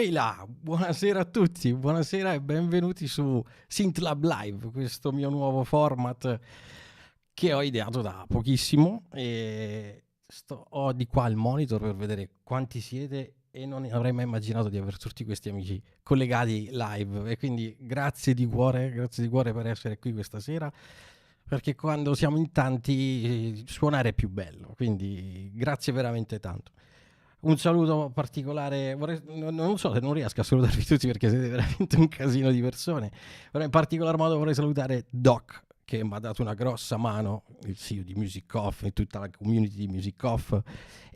Ehi là, buonasera a tutti, buonasera e benvenuti su SynthLab Live, questo mio nuovo format che ho ideato da pochissimo e ho di qua il monitor per vedere quanti siete e non avrei mai immaginato di avere tutti questi amici collegati live e quindi grazie di cuore per essere qui questa sera, perché quando siamo in tanti suonare è più bello, quindi grazie veramente tanto. Un saluto particolare, non so se non riesco a salutarvi tutti perché siete veramente un casino di persone, però in particolar modo vorrei salutare Doc che mi ha dato una grossa mano, il CEO di Music Off e tutta la community di Music Off,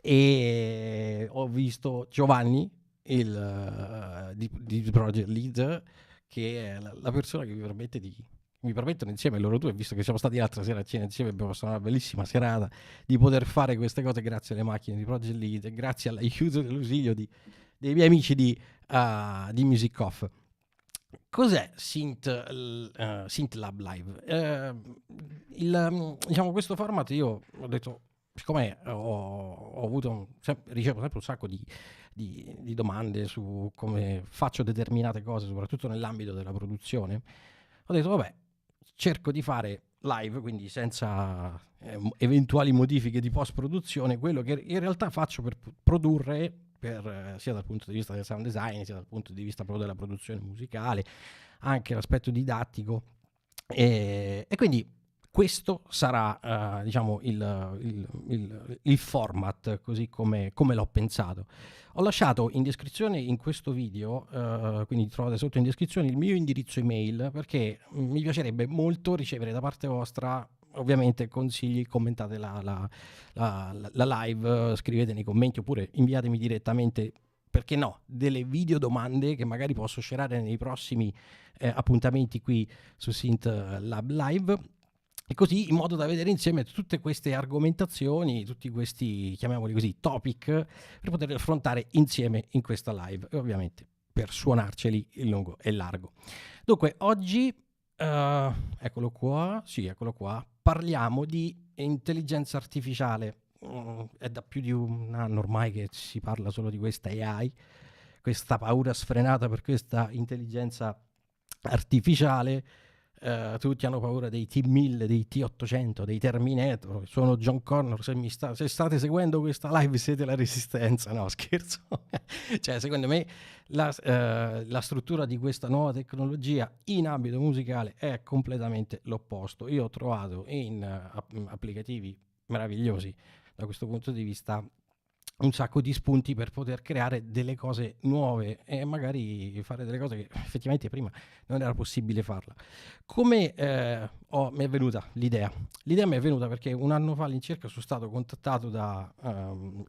e ho visto Giovanni, di Project Lead, che è la persona che mi permettono insieme loro due, visto che siamo stati l'altra sera a cena insieme, abbiamo passato una bellissima serata, di poter fare queste cose grazie alle macchine di Project Lead e grazie all'aiuto e all'ausilio dei miei amici di Music Off. Cos'è SynthLab Live? Diciamo, questo format io ho detto, siccome ho avuto ricevo sempre un sacco di domande su come faccio determinate cose, soprattutto nell'ambito della produzione, ho detto vabbè, cerco di fare live, quindi senza eventuali modifiche di post produzione, quello che in realtà faccio per produrre, sia dal punto di vista del sound design, sia dal punto di vista proprio della produzione musicale, anche l'aspetto didattico, e quindi questo sarà diciamo il format così come l'ho pensato. Ho lasciato in descrizione in questo video, quindi trovate sotto in descrizione il mio indirizzo email, perché mi piacerebbe molto ricevere da parte vostra ovviamente consigli, commentate la live, scrivete nei commenti oppure inviatemi direttamente, perché no, delle video domande che magari posso scerare nei prossimi appuntamenti qui su SynthLab Live, e così in modo da vedere insieme tutte queste argomentazioni, tutti questi, chiamiamoli così, topic, per poterli affrontare insieme in questa live e ovviamente per suonarceli in lungo e largo. Dunque, oggi, eccolo qua, parliamo di intelligenza artificiale. È da più di un anno ormai che si parla solo di questa AI, questa paura sfrenata per questa intelligenza artificiale. Tutti hanno paura dei T-1000, dei T-800, dei Terminator. Sono John Connor. Se state seguendo questa live siete la resistenza. No, scherzo. Cioè, secondo me la struttura di questa nuova tecnologia in ambito musicale è completamente l'opposto. Io ho trovato in applicativi meravigliosi da questo punto di vista un sacco di spunti per poter creare delle cose nuove e magari fare delle cose che effettivamente prima non era possibile farla. Come mi è venuta l'idea? L'idea mi è venuta perché un anno fa all'incirca sono stato contattato da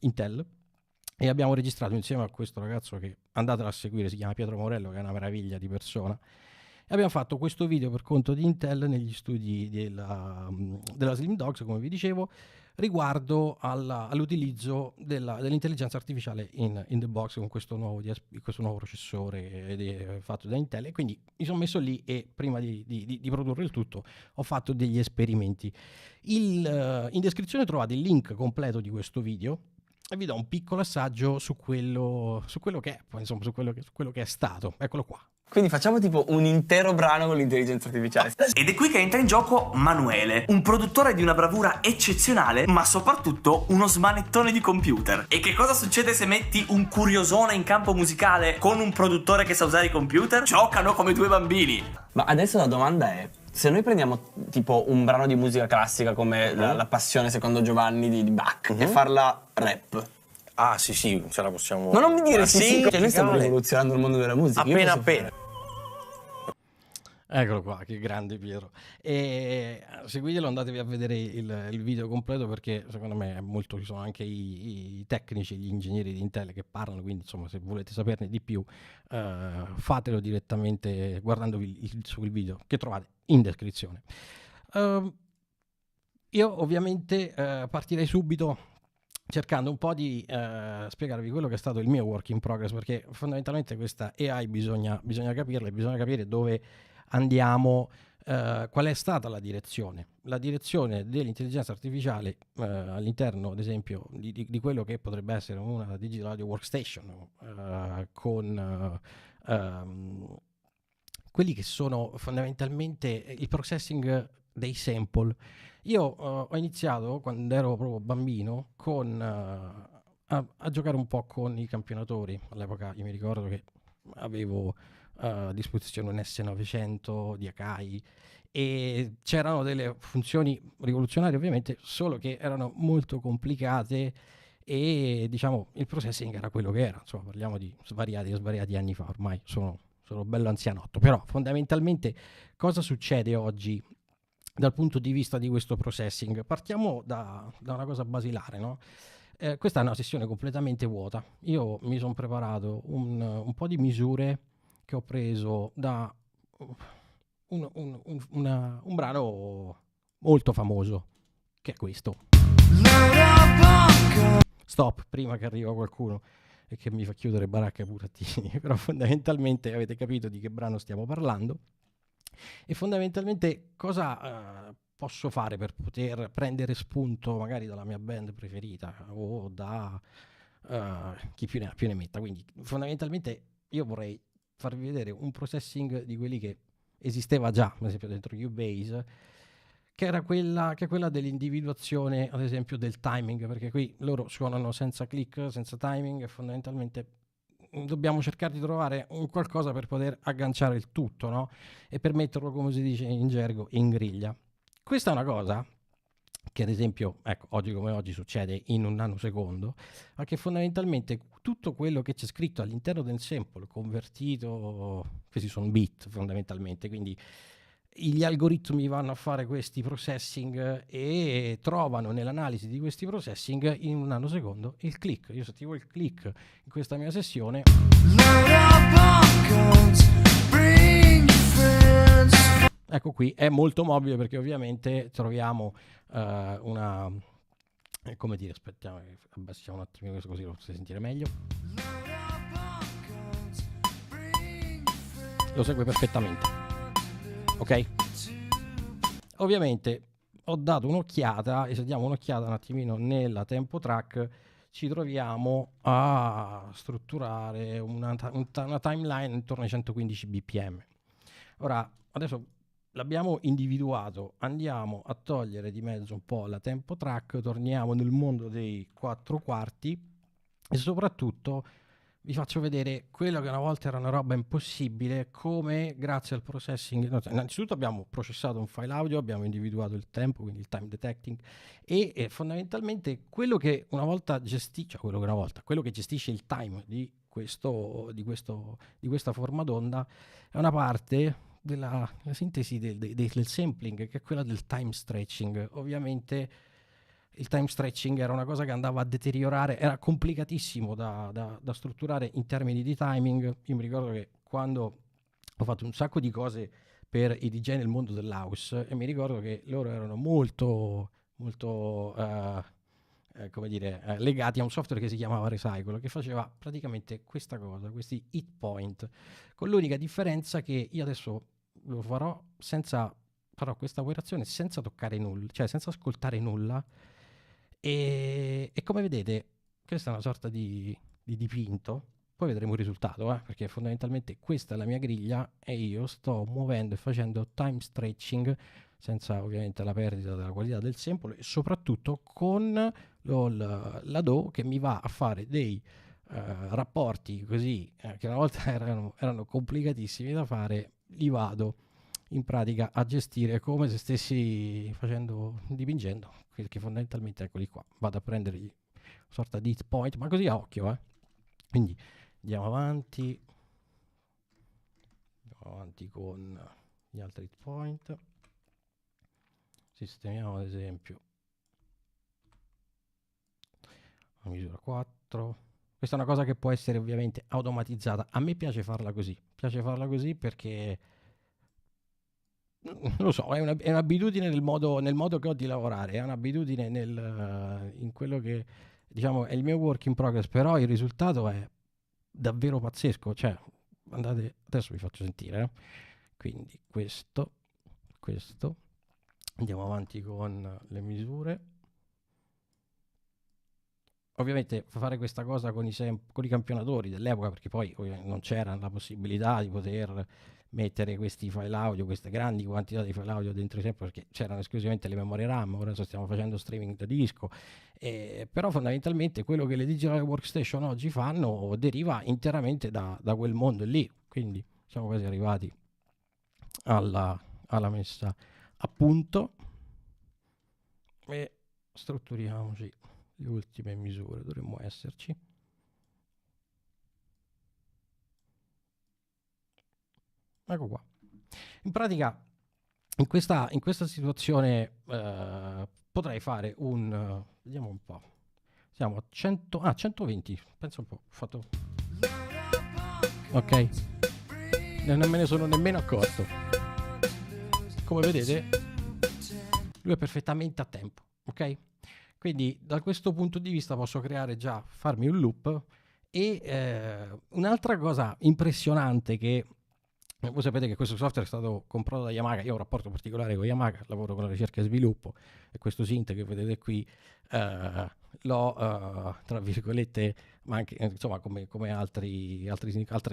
Intel e abbiamo registrato insieme a questo ragazzo che andatelo a seguire, si chiama Pietro Morello, che è una meraviglia di persona, e abbiamo fatto questo video per conto di Intel negli studi della Slim Dogs, come vi dicevo, riguardo all'utilizzo dell'intelligenza artificiale in the box con questo nuovo processore fatto da Intel, e quindi mi sono messo lì e prima di produrre il tutto ho fatto degli esperimenti. In descrizione trovate il link completo di questo video e vi do un piccolo assaggio su quello che è, insomma, su quello che è stato. Eccolo qua. Quindi facciamo tipo un intero brano con l'intelligenza artificiale. Ed è qui che entra in gioco Manuele, un produttore di una bravura eccezionale, ma soprattutto uno smanettone di computer. E che cosa succede se metti un curiosone in campo musicale con un produttore che sa usare i computer? Giocano come due bambini. Ma adesso la domanda è, se noi prendiamo tipo un brano di musica classica come la Passione secondo Giovanni di Bach e farla rap. Ah sì, ce la possiamo... Ma non mi dire sì, cioè noi stiamo cavolo. rivoluzionando il mondo della musica. Appena. Eccolo qua, che grande Pietro. E seguitelo, andatevi a vedere il video completo, perché secondo me è molto, ci sono anche i tecnici, gli ingegneri di Intel che parlano, quindi insomma se volete saperne di più fatelo direttamente guardandovi il video che trovate in descrizione. Io ovviamente partirei subito cercando un po' di spiegarvi quello che è stato il mio work in progress, perché fondamentalmente questa AI bisogna capirla, bisogna capire dove andiamo qual è stata la direzione? La direzione dell'intelligenza artificiale all'interno, ad esempio, di quello che potrebbe essere una digital audio workstation con quelli che sono fondamentalmente il processing dei sample. Io ho iniziato quando ero proprio bambino a giocare un po' con i campionatori. All'epoca io mi ricordo che avevo a disposizione un S900 di Akai e c'erano delle funzioni rivoluzionarie ovviamente, solo che erano molto complicate e diciamo il processing era quello che era. Insomma, parliamo di svariati anni fa, ormai sono bello anzianotto, però fondamentalmente cosa succede oggi dal punto di vista di questo processing? Partiamo da una cosa basilare, no? Questa è una sessione completamente vuota. Io mi sono preparato un po' di misure che ho preso da un brano molto famoso, che è questo. Stop, prima che arriva qualcuno e che mi fa chiudere baracca burattini, però fondamentalmente avete capito di che brano stiamo parlando. E fondamentalmente cosa posso fare per poter prendere spunto magari dalla mia band preferita o da chi più ne metta. Quindi fondamentalmente io vorrei farvi vedere un processing di quelli che esisteva già, ad esempio dentro Cubase, che è quella dell'individuazione, ad esempio, del timing, perché qui loro suonano senza click, senza timing, e fondamentalmente dobbiamo cercare di trovare un qualcosa per poter agganciare il tutto, no? E per metterlo, come si dice in gergo, in griglia. Questa è una cosa che, ad esempio, ecco, oggi come oggi succede in un nanosecondo, ma che fondamentalmente tutto quello che c'è scritto all'interno del sample convertito, questi sono bit fondamentalmente, quindi gli algoritmi vanno a fare questi processing e trovano nell'analisi di questi processing in un nanosecondo il click. Io se attivo il click in questa mia sessione, ecco qui, è molto mobile perché ovviamente troviamo una, come dire, aspettiamo, abbassiamo un attimino questo così lo potete sentire meglio. Lo segue perfettamente. Ok? Ovviamente ho dato un'occhiata, e se diamo un'occhiata un attimino nella tempo track ci troviamo a strutturare una timeline intorno ai 115 bpm. Ora, adesso l'abbiamo individuato, andiamo a togliere di mezzo un po' la tempo track, torniamo nel mondo dei 4/4 e soprattutto vi faccio vedere quello che una volta era una roba impossibile, come grazie al processing. No, innanzitutto abbiamo processato un file audio, abbiamo individuato il tempo, quindi il time detecting, e fondamentalmente quello che una volta quello che gestisce il time di questa forma d'onda è una parte della sintesi del sampling, che è quella del time stretching. Ovviamente il time stretching era una cosa che andava a deteriorare, era complicatissimo da strutturare in termini di timing. Io mi ricordo che quando ho fatto un sacco di cose per i DJ nel mondo dell'house, e mi ricordo che loro erano molto legati a un software che si chiamava Recycle, che faceva praticamente questa cosa, questi hit point, con l'unica differenza che io adesso lo farò farò questa operazione senza toccare nulla, cioè senza ascoltare nulla. E come vedete questa è una sorta di dipinto, poi vedremo il risultato, perché fondamentalmente questa è la mia griglia e io sto muovendo e facendo time stretching senza ovviamente la perdita della qualità del sample, e soprattutto con la DAW che mi va a fare dei rapporti così che una volta erano complicatissimi da fare, li vado in pratica a gestire come se stessi dipingendo, perché fondamentalmente eccoli qua, vado a prendere una sorta di hit point, ma così a occhio, quindi andiamo avanti con gli altri hit point, sistemiamo ad esempio la misura 4. Questa è una cosa che può essere ovviamente automatizzata. A me piace farla così perché non lo so, è un'abitudine nel modo che ho di lavorare, è un'abitudine in quello che diciamo è il mio work in progress, però il risultato è davvero pazzesco. Cioè, adesso vi faccio sentire, quindi questo questo. Andiamo avanti con le misure. Ovviamente fare questa cosa con i campionatori dell'epoca, perché poi non c'era la possibilità di poter mettere questi file audio, queste grandi quantità di file audio dentro i sample, perché c'erano esclusivamente le memorie RAM. Ora stiamo facendo streaming da disco, però fondamentalmente quello che le digital workstation oggi fanno deriva interamente da quel mondo lì. Quindi siamo quasi arrivati alla messa a punto e strutturiamoci le ultime misure, dovremmo esserci. Ecco qua. In pratica in questa situazione potrei fare vediamo un po'. Siamo a 120, penso un po', ho fatto. Ok. Non me ne sono nemmeno accorto. Come vedete, lui è perfettamente a tempo, ok? Quindi da questo punto di vista posso farmi un loop. E un'altra cosa impressionante che voi sapete che questo software è stato comprato da Yamaha. Io ho un rapporto particolare con Yamaha, lavoro con la ricerca e sviluppo, e questo synth che vedete qui l'ho tra virgolette, ma anche insomma come altre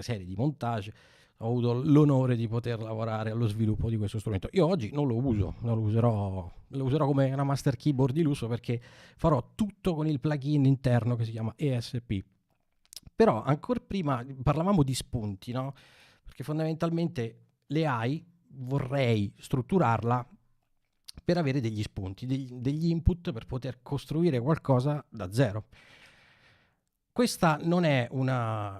serie di montage, ho avuto l'onore di poter lavorare allo sviluppo di questo strumento. Io oggi non lo uso, lo userò come una master keyboard di lusso, perché farò tutto con il plugin interno che si chiama ESP. Però ancora prima parlavamo di spunti, no? Perché fondamentalmente le AI vorrei strutturarla per avere degli spunti, degli input per poter costruire qualcosa da zero. Questa non è una,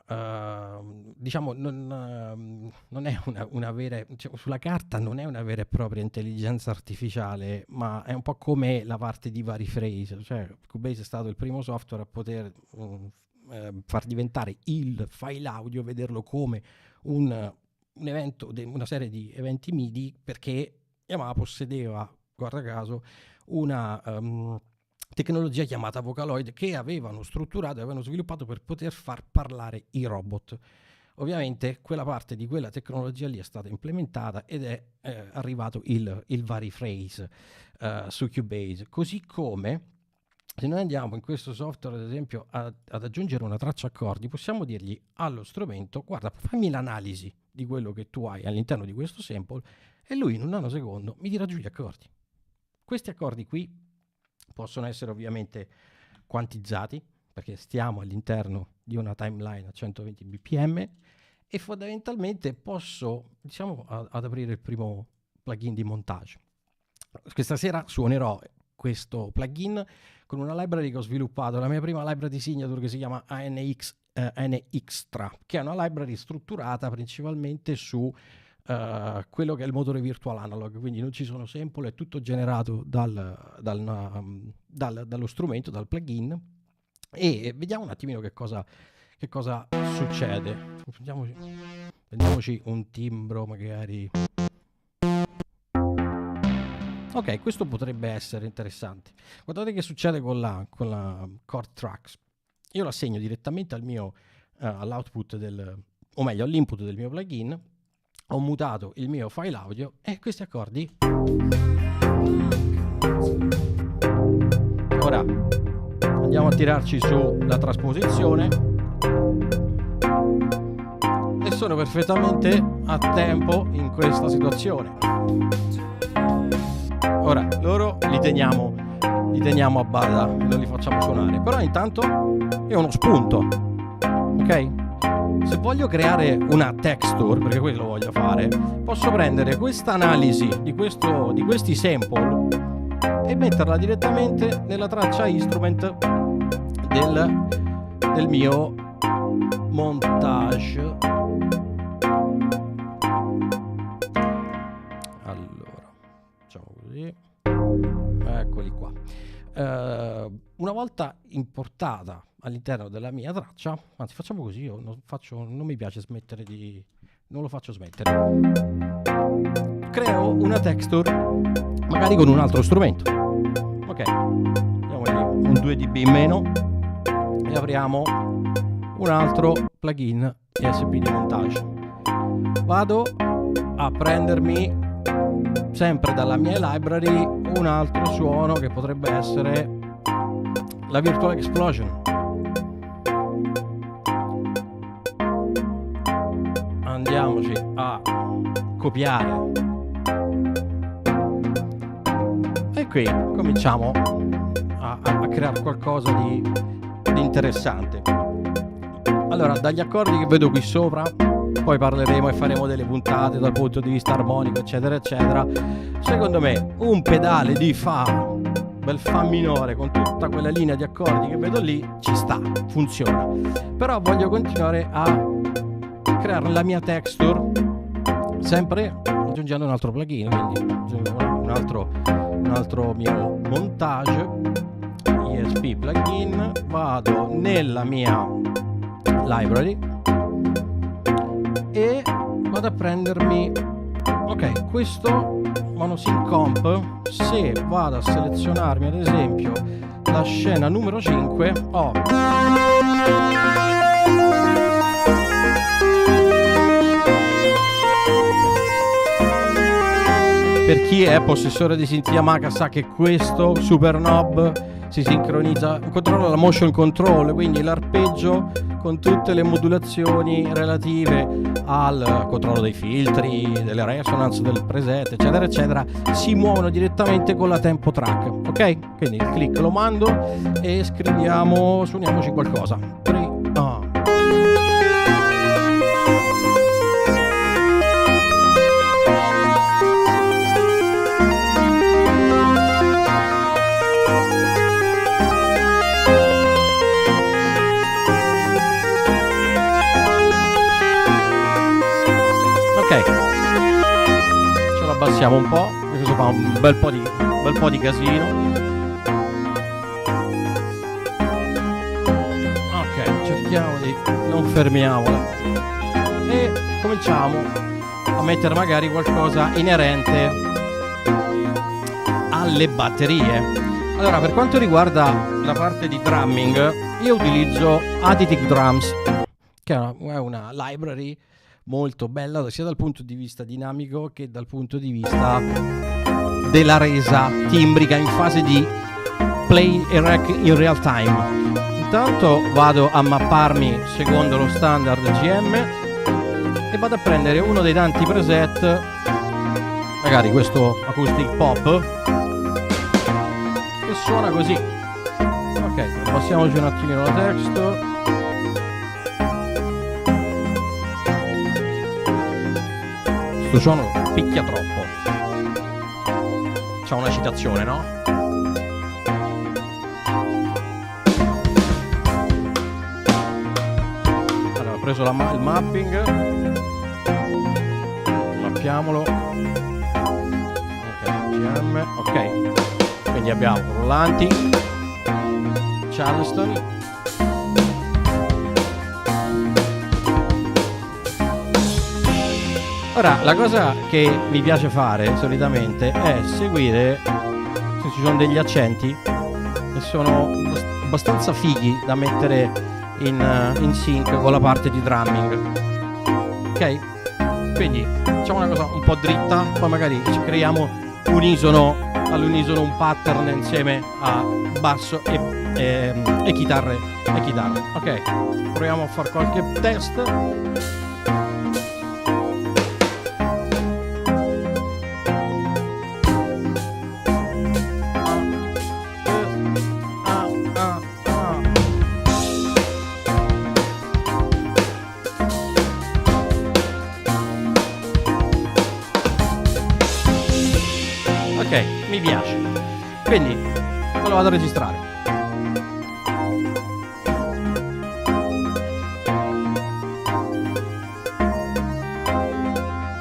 diciamo, non è una vera, diciamo, sulla carta non è una vera e propria intelligenza artificiale, ma è un po' come la parte di Variphrase. Cioè, Cubase è stato il primo software a poter far diventare il file audio, vederlo come un evento, una serie di eventi MIDI, perché Yamaha possedeva, guarda caso, una tecnologia chiamata Vocaloid, che avevano strutturato e avevano sviluppato per poter far parlare i robot. Ovviamente quella parte di quella tecnologia lì è stata implementata ed è arrivato il Variphrase su Cubase. Così come, se noi andiamo in questo software ad esempio ad aggiungere una traccia accordi, possiamo dirgli allo strumento: guarda, fammi l'analisi di quello che tu hai all'interno di questo sample, e lui in un nanosecondo mi dirà giù gli accordi. Questi accordi qui possono essere ovviamente quantizzati, perché stiamo all'interno di una timeline a 120 bpm, e fondamentalmente posso, diciamo, ad aprire il primo plugin di montage. Questa sera suonerò questo plugin con una library che ho sviluppato, la mia prima library di signature, che si chiama NXtra, che è una library strutturata principalmente su quello che è il motore virtual analog, quindi non ci sono sample, è tutto generato dallo strumento, dal plugin. E vediamo un attimino che cosa succede. Prendiamoci un timbro magari. Ok, questo potrebbe essere interessante. Guardate che succede con la Chord Tracks. Io la assegno direttamente all'output o meglio all'input del mio plugin. Ho mutato il mio file audio e questi accordi. Ora andiamo a tirarci su la trasposizione e sono perfettamente a tempo in questa situazione. Ora loro li teniamo a bada e non li facciamo suonare, però intanto è uno spunto, ok? Se voglio creare una texture, perché quello voglio fare, posso prendere questa analisi di questi sample e metterla direttamente nella traccia instrument del mio montage. Allora, facciamo così. Eccoli qua. Una volta importata all'interno della mia traccia, anzi facciamo così, io non mi piace non lo faccio smettere, creo una texture magari con un altro strumento. Ok, diamogli un 2 dB in meno e apriamo un altro plugin ESP di montage. Vado a prendermi sempre dalla mia library, un altro suono che potrebbe essere la Virtual Explosion. Andiamoci a copiare e qui cominciamo a creare qualcosa di interessante. Allora, dagli accordi che vedo qui sopra, poi parleremo e faremo delle puntate dal punto di vista armonico, eccetera eccetera. Secondo me un pedale di fa, bel fa minore, con tutta quella linea di accordi che vedo lì, ci sta, funziona. Però voglio continuare a creare la mia texture, sempre aggiungendo un altro plugin, quindi un altro mio montage, ESP plugin. Vado nella mia library e vado a prendermi, ok, questo monosync comp. Se vado a selezionarmi ad esempio la scena numero 5, ho per chi è possessore di synth Yamaha sa che questo super knob si sincronizza, controlla la motion control, quindi l'arpeggio con tutte le modulazioni relative al controllo dei filtri, delle resonance, del preset, eccetera eccetera, si muovono direttamente con la tempo track, ok? Quindi il click lo mando e scriviamo, suoniamoci qualcosa. Ok, ce lo abbassiamo un po', questo fa un bel po' di casino. Ok, cerchiamo di non fermiamola e cominciamo a mettere magari qualcosa inerente alle batterie. Allora, per quanto riguarda la parte di drumming, io utilizzo Additive Drums, che è una library molto bella sia dal punto di vista dinamico che dal punto di vista della resa timbrica in fase di play e rec in real time. Intanto vado a mapparmi secondo lo standard GM e vado a prendere uno dei tanti preset, magari questo acoustic pop che suona così. Ok, passiamoci un attimino la texture. Questo suono picchia troppo. C'ha una citazione, no? Allora, ho preso il mapping. Mappiamolo. Ok, GM. Ok. Quindi abbiamo rullanti, Charleston. Ora, la cosa che mi piace fare solitamente è seguire, se ci sono degli accenti che sono abbastanza fighi da mettere in sync con la parte di drumming. Ok? Quindi facciamo una cosa un po' dritta, poi magari ci creiamo all'unisono un pattern insieme a basso e chitarre. Ok, proviamo a fare qualche test. Ok, mi piace. Quindi me lo vado a registrare.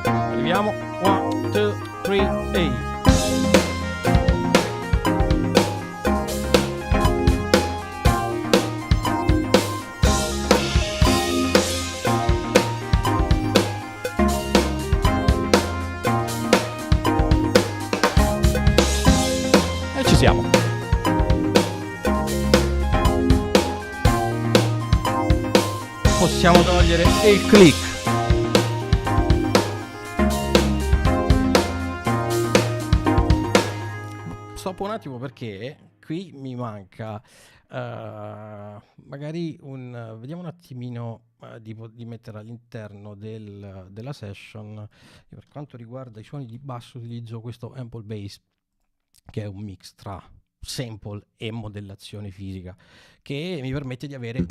Arriviamo. 1, 2, 3, 8. Siamo. Possiamo togliere il click. stoppo un attimo perché qui mi manca magari vediamo un attimino di mettere all'interno della session. Io, per quanto riguarda i suoni di basso, utilizzo questo Ample Bass, che è un mix tra sample e modellazione fisica, che mi permette di avere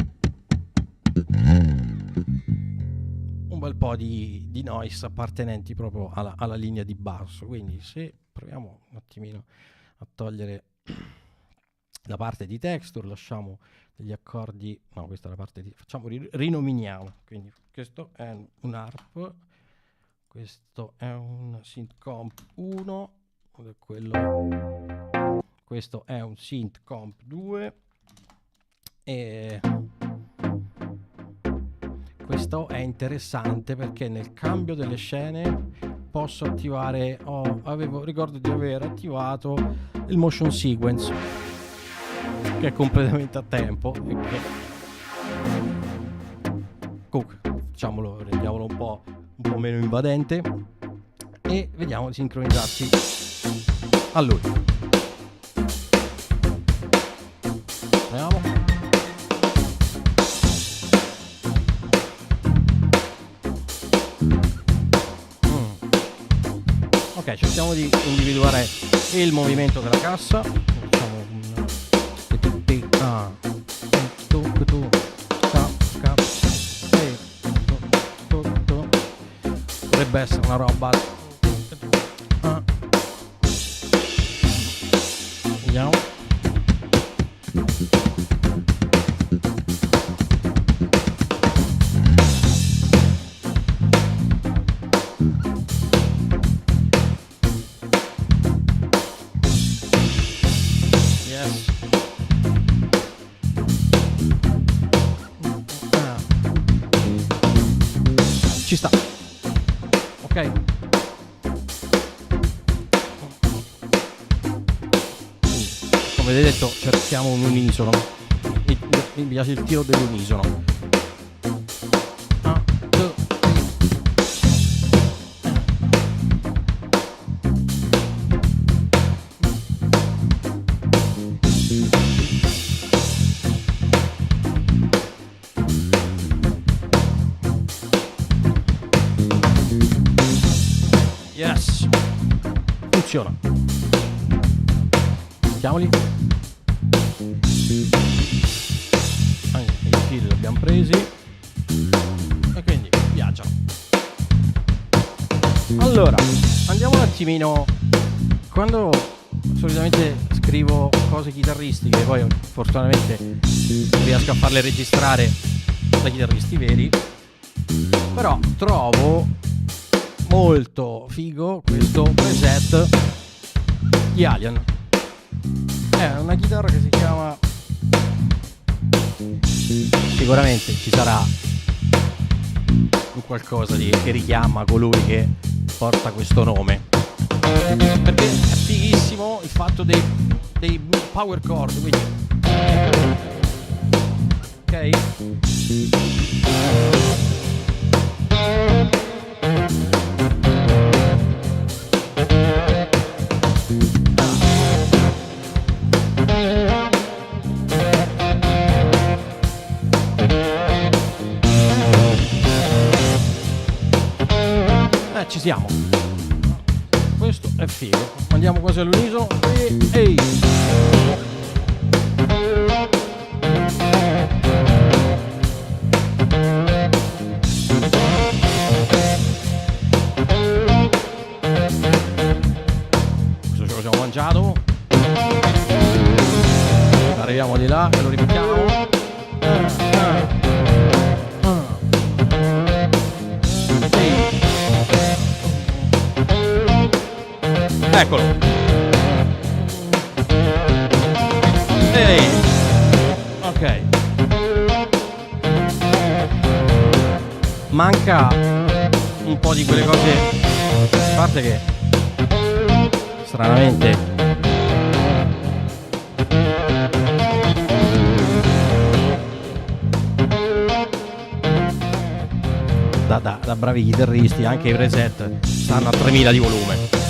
un bel po' di noise appartenenti proprio alla linea di basso. Quindi se proviamo un attimino a togliere la parte di texture, lasciamo degli accordi, no, questa è la parte rinominiamo. Quindi questo è un ARP, questo è un synth comp 1, questo è un synth comp 2 e questo è interessante perché nel cambio delle scene posso attivare, ricordo di aver attivato il motion sequence, che è completamente a tempo e che comunque facciamolo, rendiamolo un po' meno invadente e vediamo di sincronizzarci a lui. Proviamo. Ok, cerchiamo di individuare il movimento della cassa. Facciamo dovrebbe essere una roba. Vediamo. Ci sta. Ok. Come avete detto, cerchiamo un unisono. Mi piace il tiro dell'unisono. Yes, funziona. Mettiamoli. Anche i fili li abbiamo presi e quindi viaggiano. Allora, andiamo un attimino. Quando solitamente scrivo cose chitarristiche, poi fortunatamente riesco a farle registrare da chitarristi veri, però trovo molto figo questo preset di Alien. È una chitarra che si chiama, sicuramente ci sarà un qualcosa che richiama colui che porta questo nome, perché è fighissimo il fatto dei power chord, quindi ok. Ci siamo. Questo è figo. Andiamo quasi all'unisono. Ehi. Questo ce lo siamo mangiato. Arriviamo di là e lo rimettiamo. Eccolo. Ehi. Ok. Manca un po' di quelle cose, a parte che stranamente da bravi chitarristi anche i preset stanno a 3000 di volume.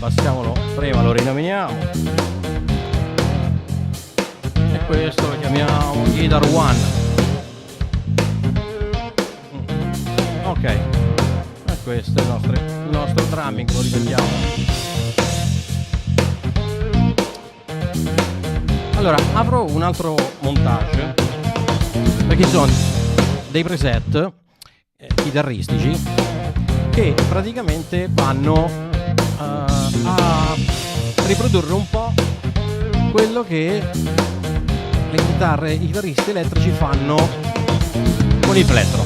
Abbassiamolo, prima lo rinominiamo. questo lo chiamiamo Guitar One. Ok, e questo è il nostro drumming, lo ripetiamo. Allora, apro un altro montage, perché sono dei preset chitarristici che praticamente vanno a riprodurre un po' quello che i chitarristi elettrici fanno con il plettro.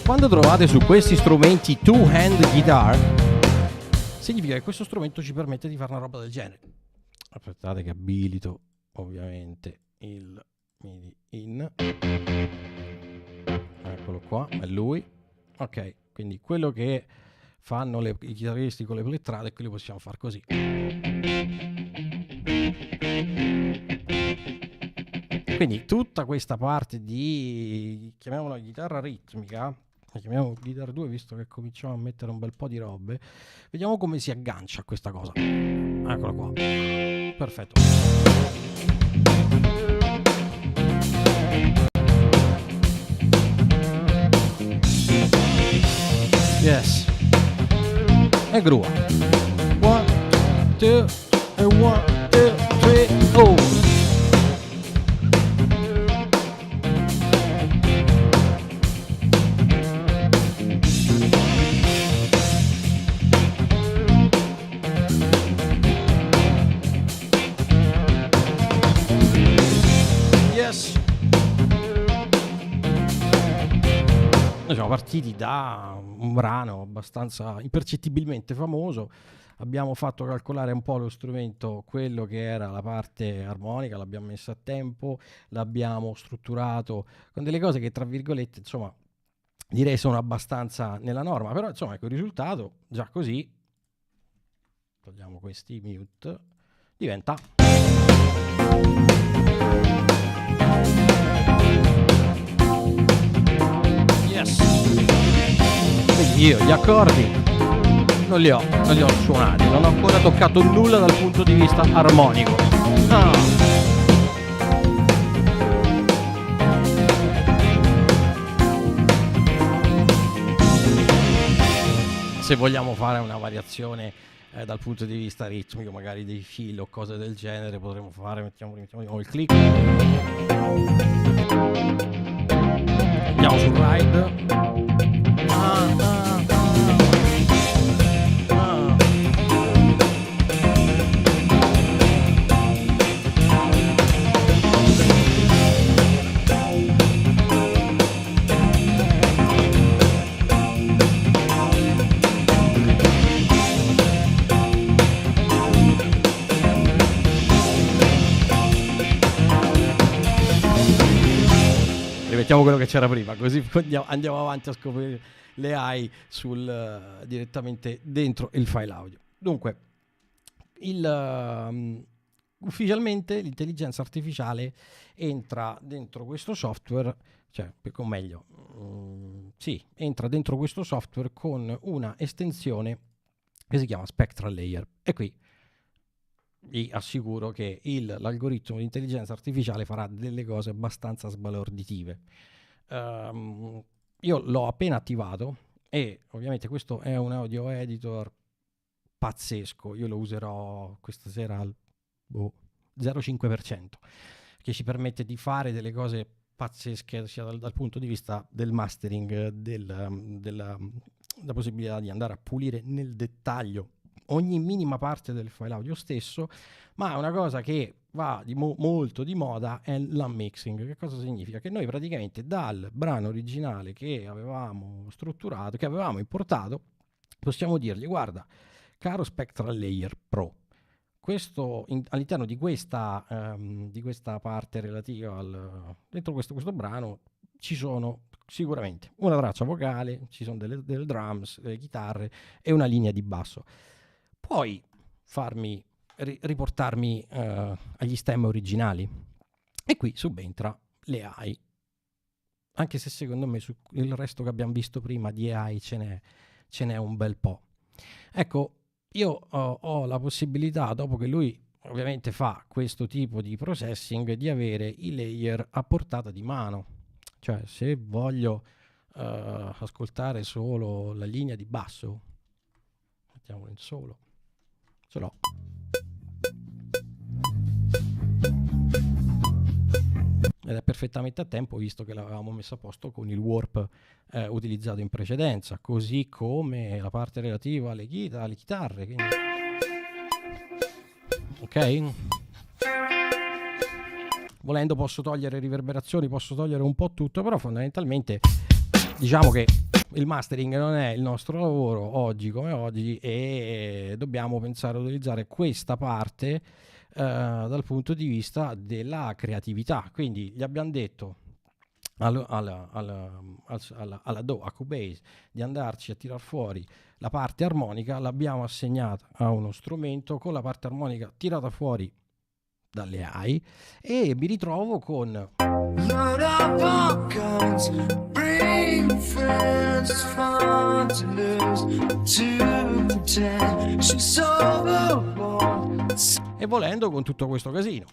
Quando trovate su questi strumenti two-hand guitar, significa che questo strumento ci permette di fare una roba del genere. Aspettate che abilito ovviamente il MIDI in. Eccolo qua, è lui. Ok, quindi quello che fanno i chitarristi con le plettrate, qui li possiamo fare così. Quindi tutta questa parte di, chiamiamola chitarra ritmica, la chiamiamo Guitar 2 visto che cominciamo a mettere un bel po' di robe, vediamo come si aggancia a questa cosa. Eccola qua, perfetto. Yes. E grua. 1, 2, e 1, 2, 3, oh. Noi siamo partiti da un brano abbastanza impercettibilmente famoso, abbiamo fatto calcolare un po' lo strumento, quello che era la parte armonica, l'abbiamo messa a tempo, l'abbiamo strutturato con delle cose che tra virgolette insomma direi sono abbastanza nella norma, però insomma ecco il risultato già così, togliamo questi mute, diventa... Yes. Quindi io gli accordi non li ho suonati, non ho ancora toccato nulla dal punto di vista armonico. Se vogliamo fare una variazione dal punto di vista ritmico, magari dei fill o cose del genere, potremmo fare, mettiamo il click. Andiamo sul ride. Mettiamo quello che c'era prima, così andiamo avanti a scoprire le AI direttamente dentro il file audio. Dunque, ufficialmente l'intelligenza artificiale entra dentro questo software, entra dentro questo software con una estensione che si chiama Spectral Layer. E qui vi assicuro che l'algoritmo di intelligenza artificiale farà delle cose abbastanza sbalorditive. Io l'ho appena attivato e ovviamente questo è un audio editor pazzesco. Io lo userò questa sera al 0,5%, che ci permette di fare delle cose pazzesche sia dal punto di vista del mastering, della possibilità di andare a pulire nel dettaglio ogni minima parte del file audio stesso, ma una cosa che va molto di moda è l'unmixing. Che cosa significa? Che noi praticamente dal brano originale che avevamo strutturato, che avevamo importato, possiamo dirgli: guarda, caro Spectral Layer Pro, questo all'interno di questa parte relativa dentro questo brano ci sono sicuramente una traccia vocale, ci sono delle drums, delle chitarre e una linea di basso. Puoi riportarmi agli stem originali? E qui subentra le AI, anche se secondo me su il resto che abbiamo visto prima di AI ce n'è un bel po'. Ecco, io ho la possibilità, dopo che lui ovviamente fa questo tipo di processing di avere i layer a portata di mano. Cioè, se voglio ascoltare solo la linea di basso, mettiamolo in solo, ce l'ho. Ed è perfettamente a tempo, visto che l'avevamo messo a posto con il warp utilizzato in precedenza, così come la parte relativa alle chitarre. Quindi... ok? Volendo posso togliere riverberazioni, posso togliere un po' tutto, però fondamentalmente diciamo che il mastering non è il nostro lavoro oggi come oggi, e dobbiamo pensare a utilizzare questa parte dal punto di vista della creatività. Quindi gli abbiamo detto alla DAW, a Cubase, di andarci a tirar fuori la parte armonica, l'abbiamo assegnata a uno strumento con la parte armonica tirata fuori dalle AI, e mi ritrovo con e volendo con tutto questo casino.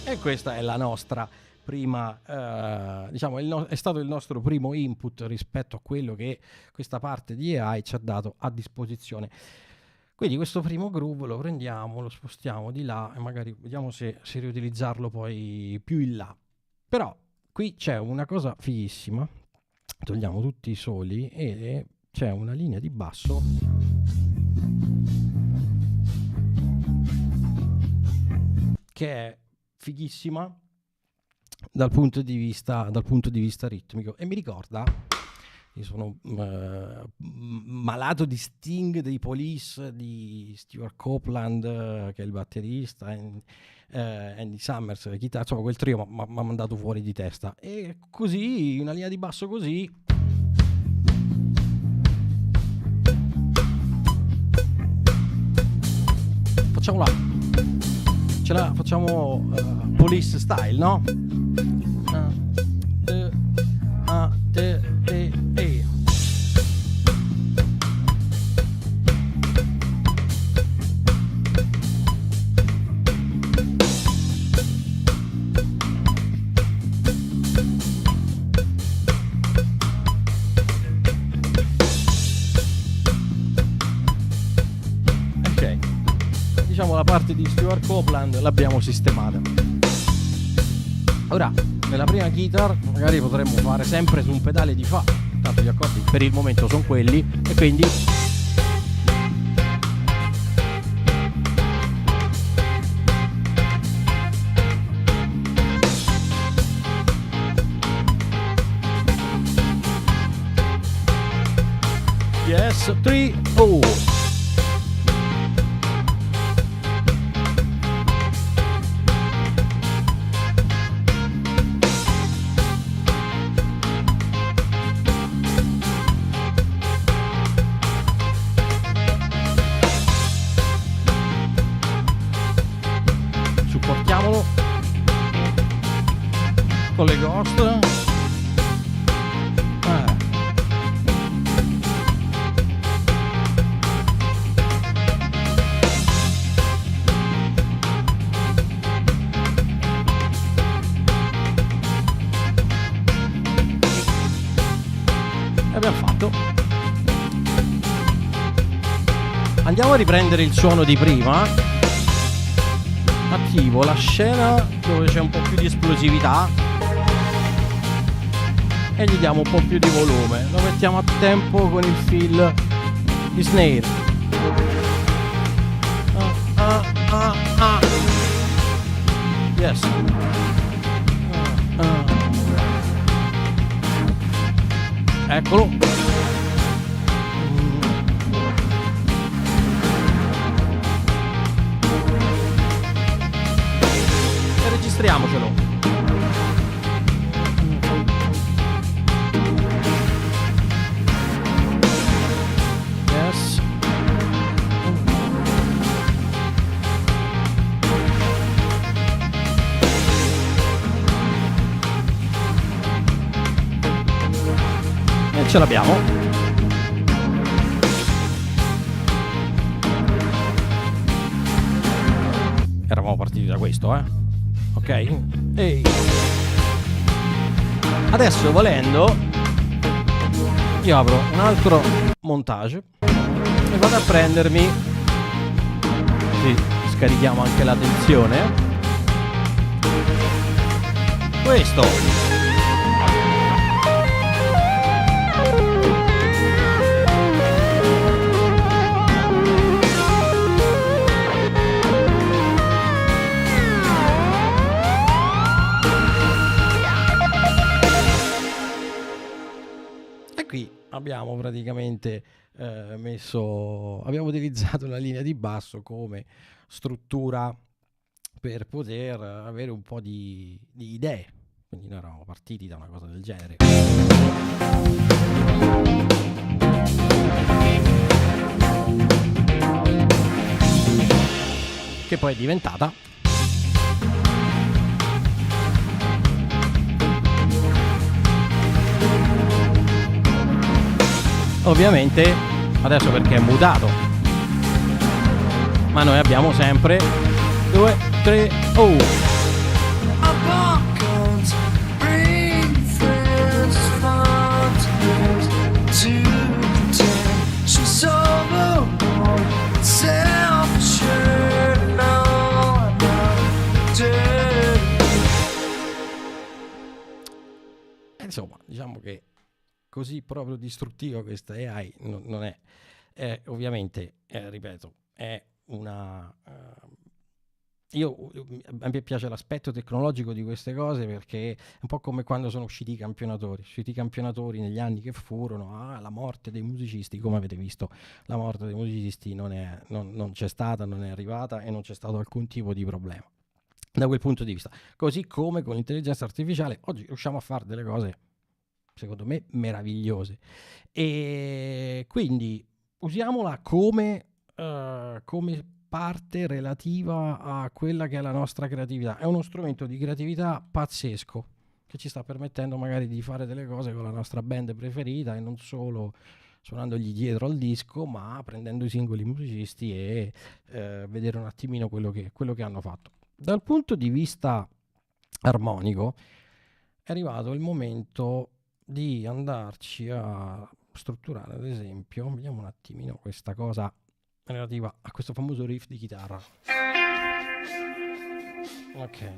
E questa è la nostra prima, diciamo, è stato il nostro primo input rispetto a quello che questa parte di AI ci ha dato a disposizione. Quindi questo primo groove lo prendiamo, lo spostiamo di là e magari vediamo se riutilizzarlo poi più in là. Però qui c'è una cosa fighissima, togliamo tutti i soli e c'è una linea di basso che è fighissima dal punto di vista ritmico, e mi ricorda, io sono malato di Sting, dei Police, di Stuart Copeland, che è il batterista, Andy Summers, la chitarra, insomma quel trio mi ha mandato fuori di testa. E così, una linea di basso così, facciamola, ce la facciamo Police style, no? Ok, diciamo la parte di Stuart Copeland l'abbiamo sistemata. Ora, nella prima guitar magari potremmo fare sempre su un pedale di Fa, tanto gli accordi per il momento sono quelli, e quindi yes, 3, oh. Supportiamolo con le ghost. Abbiamo fatto. Andiamo a riprendere il suono di prima. Attivo la scena dove c'è un po' più di esplosività e gli diamo un po' più di volume. Lo mettiamo a tempo con il fill di snare. Yes. Eccolo. Registriamocelo. Yes. Ce l'abbiamo. Eravamo partiti da questo, ok? Ehi. Adesso, volendo, io apro un altro montage e vado a prendermi, sì, scarichiamo anche la tensione, questo. Qui abbiamo praticamente abbiamo utilizzato la linea di basso come struttura per poter avere un po' di idee. Quindi noi eravamo partiti da una cosa del genere. Che poi è diventata ovviamente adesso perché è mutato, ma noi abbiamo sempre 2, 3, oh. Insomma, diciamo che così proprio distruttiva questa AI non è ovviamente, ripeto, è una... a me piace l'aspetto tecnologico di queste cose perché è un po' come quando sono usciti i campionatori negli anni che furono, la morte dei musicisti, come avete visto, la morte dei musicisti non c'è stata, non è arrivata e non c'è stato alcun tipo di problema da quel punto di vista. Così come con l'intelligenza artificiale oggi riusciamo a fare delle cose secondo me meravigliose, e quindi usiamola come parte relativa a quella che è la nostra creatività. È uno strumento di creatività pazzesco che ci sta permettendo magari di fare delle cose con la nostra band preferita e non solo suonandogli dietro al disco, ma prendendo i singoli musicisti e vedere un attimino quello che hanno fatto. Dal punto di vista armonico è arrivato il momento di andarci a strutturare, ad esempio, vediamo un attimino questa cosa relativa a questo famoso riff di chitarra. Ok,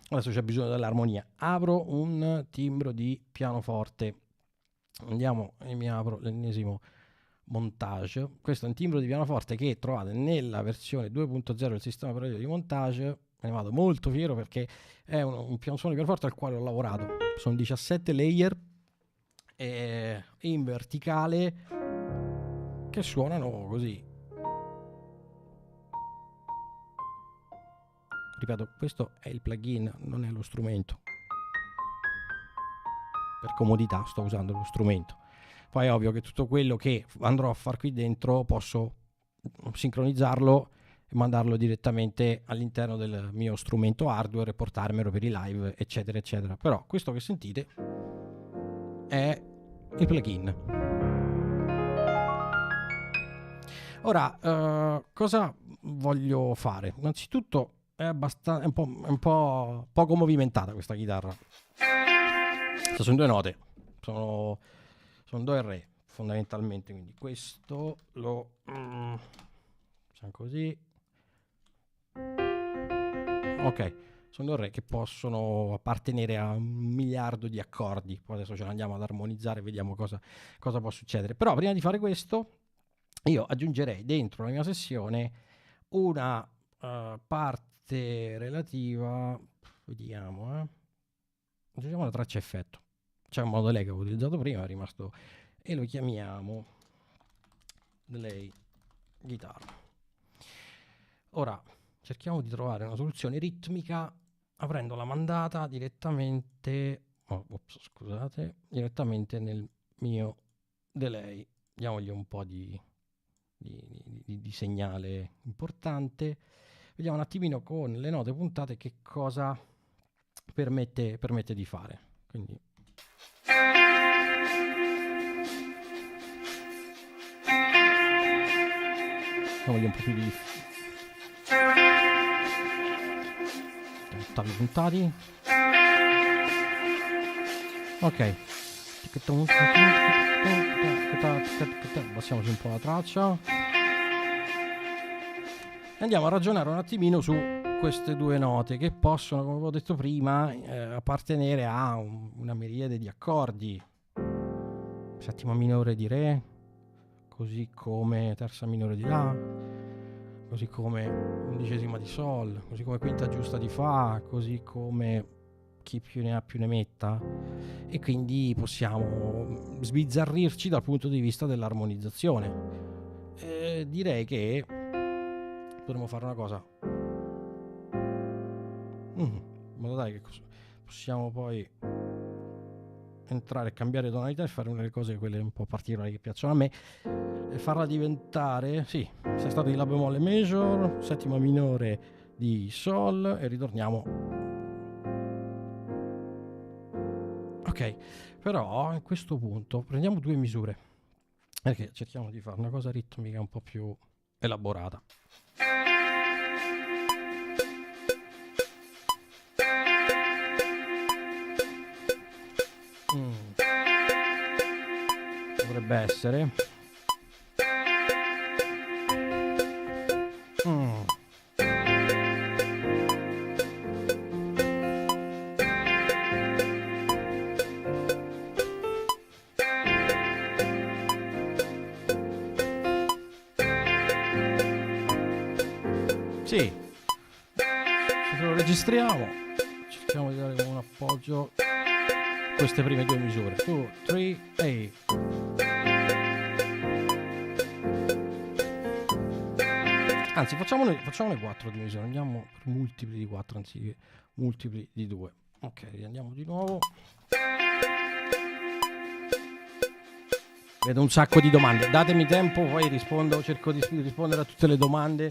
adesso c'è bisogno dell'armonia. Apro un timbro di pianoforte, andiamo e mi apro l'ennesimo montage. Questo è un timbro di pianoforte che trovate nella versione 2.0 del sistema operativo di montage. Me ne vado molto fiero perché è un suono di pianoforte al quale ho lavorato. Sono 17 layer in verticale che suonano così. Ripeto, questo è il plugin, non è lo strumento. Per comodità sto usando lo strumento. Poi è ovvio che tutto quello che andrò a far qui dentro posso sincronizzarlo e mandarlo direttamente all'interno del mio strumento hardware e portarmelo per i live, eccetera eccetera. Però questo che sentite è il plugin. Ora, cosa voglio fare? Innanzitutto è un po' poco movimentata questa chitarra. Sono due note, sono do e re fondamentalmente, quindi questo lo facciamo così. Ok, sono do e re che possono appartenere a 1 miliardo di accordi. Poi adesso ce ne andiamo ad armonizzare e vediamo cosa può succedere. Però prima di fare questo io aggiungerei dentro la mia sessione una parte relativa, vediamo, aggiungiamo una traccia effetto. C'è un modo delay che avevo utilizzato prima, è rimasto, e lo chiamiamo delay chitarra. Ora cerchiamo di trovare una soluzione ritmica aprendo la mandata direttamente direttamente nel mio delay. Diamogli un po' di segnale importante. Vediamo un attimino con le note puntate che cosa permette di fare. Quindi Voglio un po' più di ottavi puntati. Ok. Passiamoci un po' la traccia. Andiamo a ragionare un attimino su queste due note che possono, come ho detto prima, appartenere a una miriade di accordi. Settima minore di Re, così come terza minore di La, così come undicesima di Sol, così come quinta giusta di Fa, così come chi più ne ha più ne metta, e quindi possiamo sbizzarrirci dal punto di vista dell'armonizzazione. Direi che potremmo fare una cosa, in modo tale che possiamo poi entrare e cambiare tonalità e fare una delle cose, quelle un po' particolari che piacciono a me, e farla diventare, sì, sesta di La bemolle major, settima minore di Sol, e ritorniamo. Ok, però a questo punto prendiamo due misure, perché cerchiamo di fare una cosa ritmica un po' più elaborata. Dovrebbe essere sì, se lo registriamo cerchiamo di dare un appoggio queste prime due misure. 2, 3, 8. Anzi, facciamone 4 di misure, andiamo per multipli di 4 anziché multipli di 2. Ok, andiamo di nuovo. Vedo un sacco di domande, datemi tempo, poi rispondo, cerco di rispondere a tutte le domande.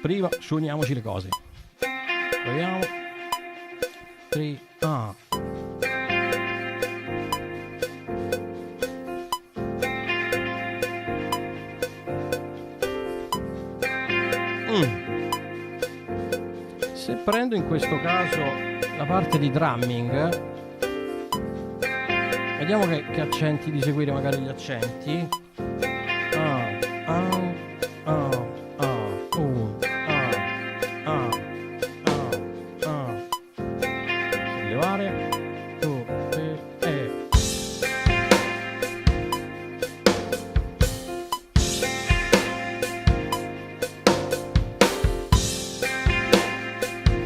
Prima suoniamoci le cose. Proviamo. 3, Se prendo in questo caso la parte di drumming, vediamo che accenti, di seguire magari gli accenti. Levare. 2, 3,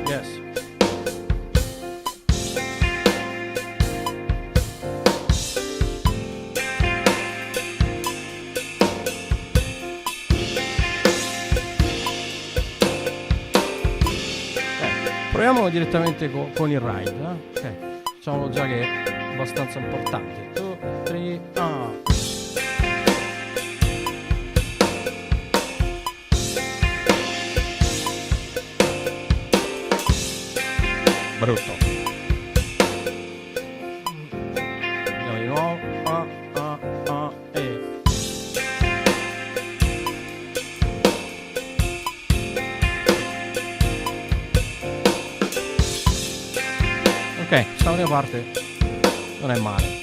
yes. Proviamo direttamente con il ride. Ok, facciamolo già che è abbastanza importante. 2, 3, brutto. Andiamo di nuovo. Ok, questa prima parte non è male.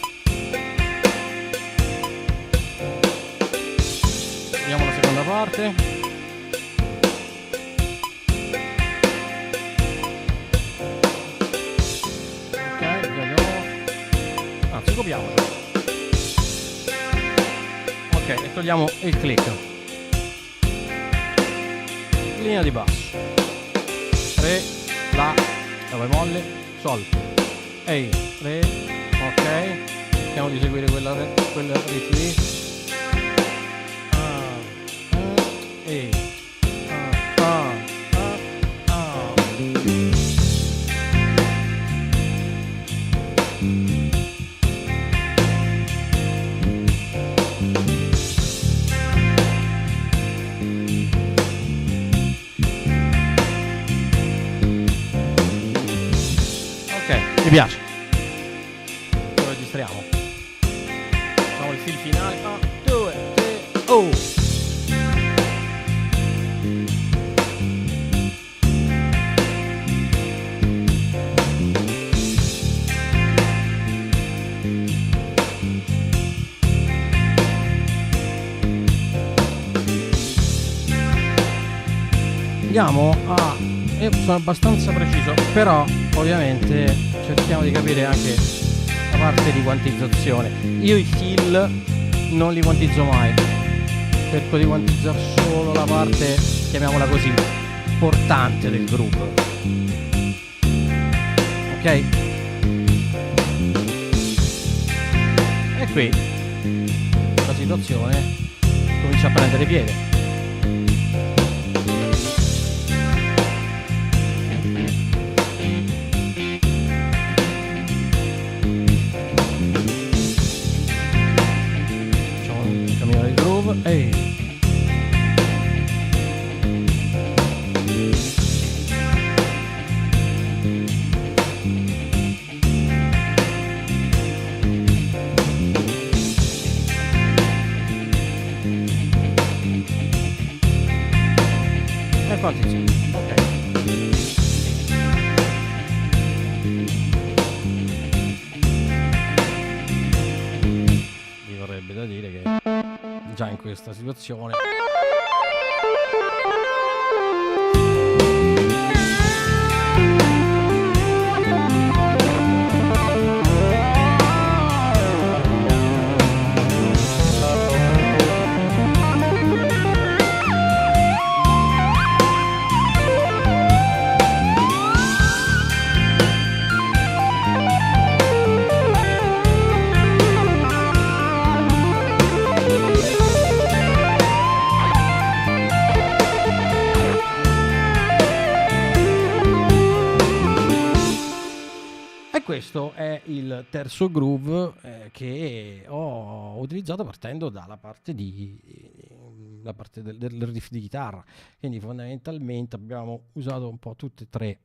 Vediamo la seconda parte. Ok, vediamo. Anzi, copiamolo. Ok, e togliamo il click. Linea di basso. 3, La, La bemolle, Sol. Ehi, 3, ok, cerchiamo di seguire quella rete lì. Ehi, ok, mi piace. registriamo. Facciamo il fil finale. 1, 2, 3, oh! Andiamo a... Io sono abbastanza preciso, però ovviamente cerchiamo di capire anche la parte di quantizzazione. Io i fill non li quantizzo mai, cerco di quantizzare solo la parte, chiamiamola così, portante del groove. Ok? E qui la situazione comincia a prendere piede. Ehi. E quanti sono? Ok. Mi vorrebbe da dire che già in questa situazione questo è il terzo groove che ho utilizzato partendo dalla parte la parte del riff di chitarra. Quindi fondamentalmente abbiamo usato un po' tutte e tre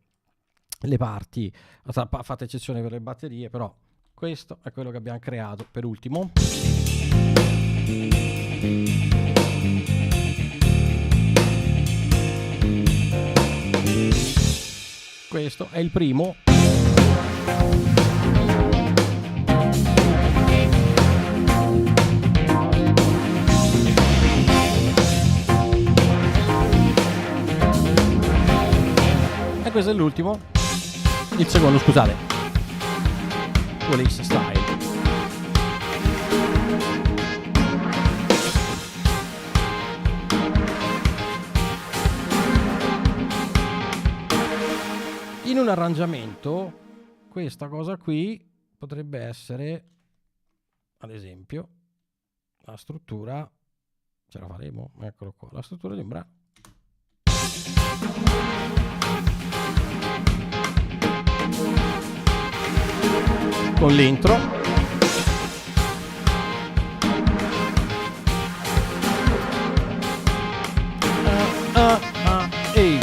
le parti, fatta eccezione per le batterie, però questo è quello che abbiamo creato per ultimo. Questo è il primo. E questo è l'ultimo. Il secondo, scusate. Police Style. In un arrangiamento questa cosa qui potrebbe essere, ad esempio, la struttura, ce la faremo, eccolo qua, la struttura di un brano. Con l'intro. Ehi.